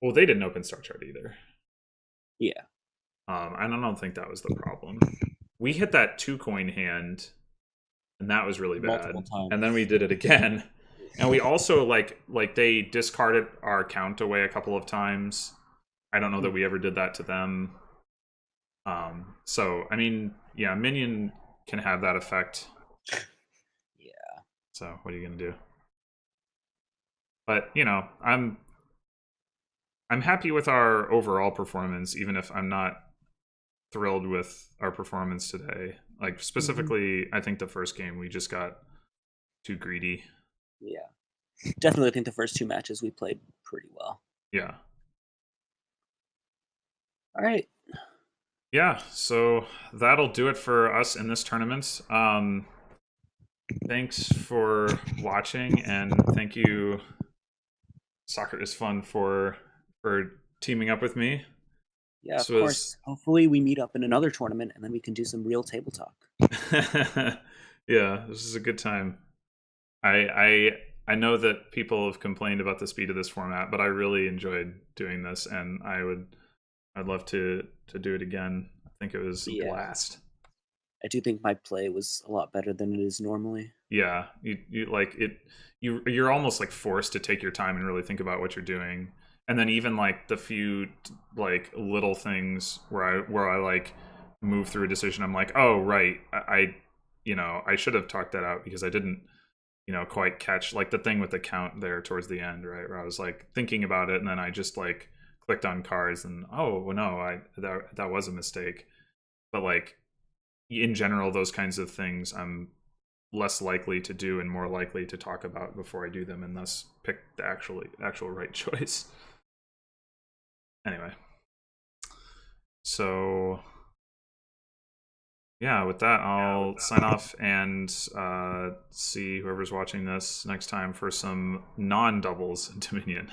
well, they didn't open Star Chart either. Yeah, And I don't think that was the problem. We hit that 2 coin hand, and that was really multiple bad. And then we times. did it again, and we also like they discarded our count away a couple of times. I don't know that we ever did that to them. So I mean, yeah, minion can have that effect. Yeah, So what are you gonna do? But you know, I'm happy with our overall performance, even if I'm not thrilled with our performance today. Like hmm specifically, I think the first game we just got too greedy. yeah. Definitely, I think the first two matches we played pretty well. Yeah. All right. Yeah, so that'll do it for us in this tournament. Thanks for watching, and thank you, Soccer is Fun, for teaming up with me. Yeah, This of was course. Hopefully, we meet up in another tournament and then we can do some real table talk. yeah, this is a good time. I I know that people have complained about the speed of this format, but I really enjoyed doing this, and I'd love to do it again. I think it was a Yeah, blast. I do think my play was a lot better than it is normally. Yeah, you like it. You're almost like forced to take your time and really think about what you're doing, and then even like the few like little things where I like move through a decision, I'm like, oh right, you know, I should have talked that out because I didn't, you know, quite catch like the thing with the count there towards the end, right? Where I was like thinking about it, and then I just like clicked on cards, and oh well, no, I that was a mistake. But like in general, those kinds of things I'm less likely to do and more likely to talk about before I do them, and thus pick the actual right choice. Anyway, so yeah, with that, I'll sign off and see whoever's watching this next time for some non doubles Dominion.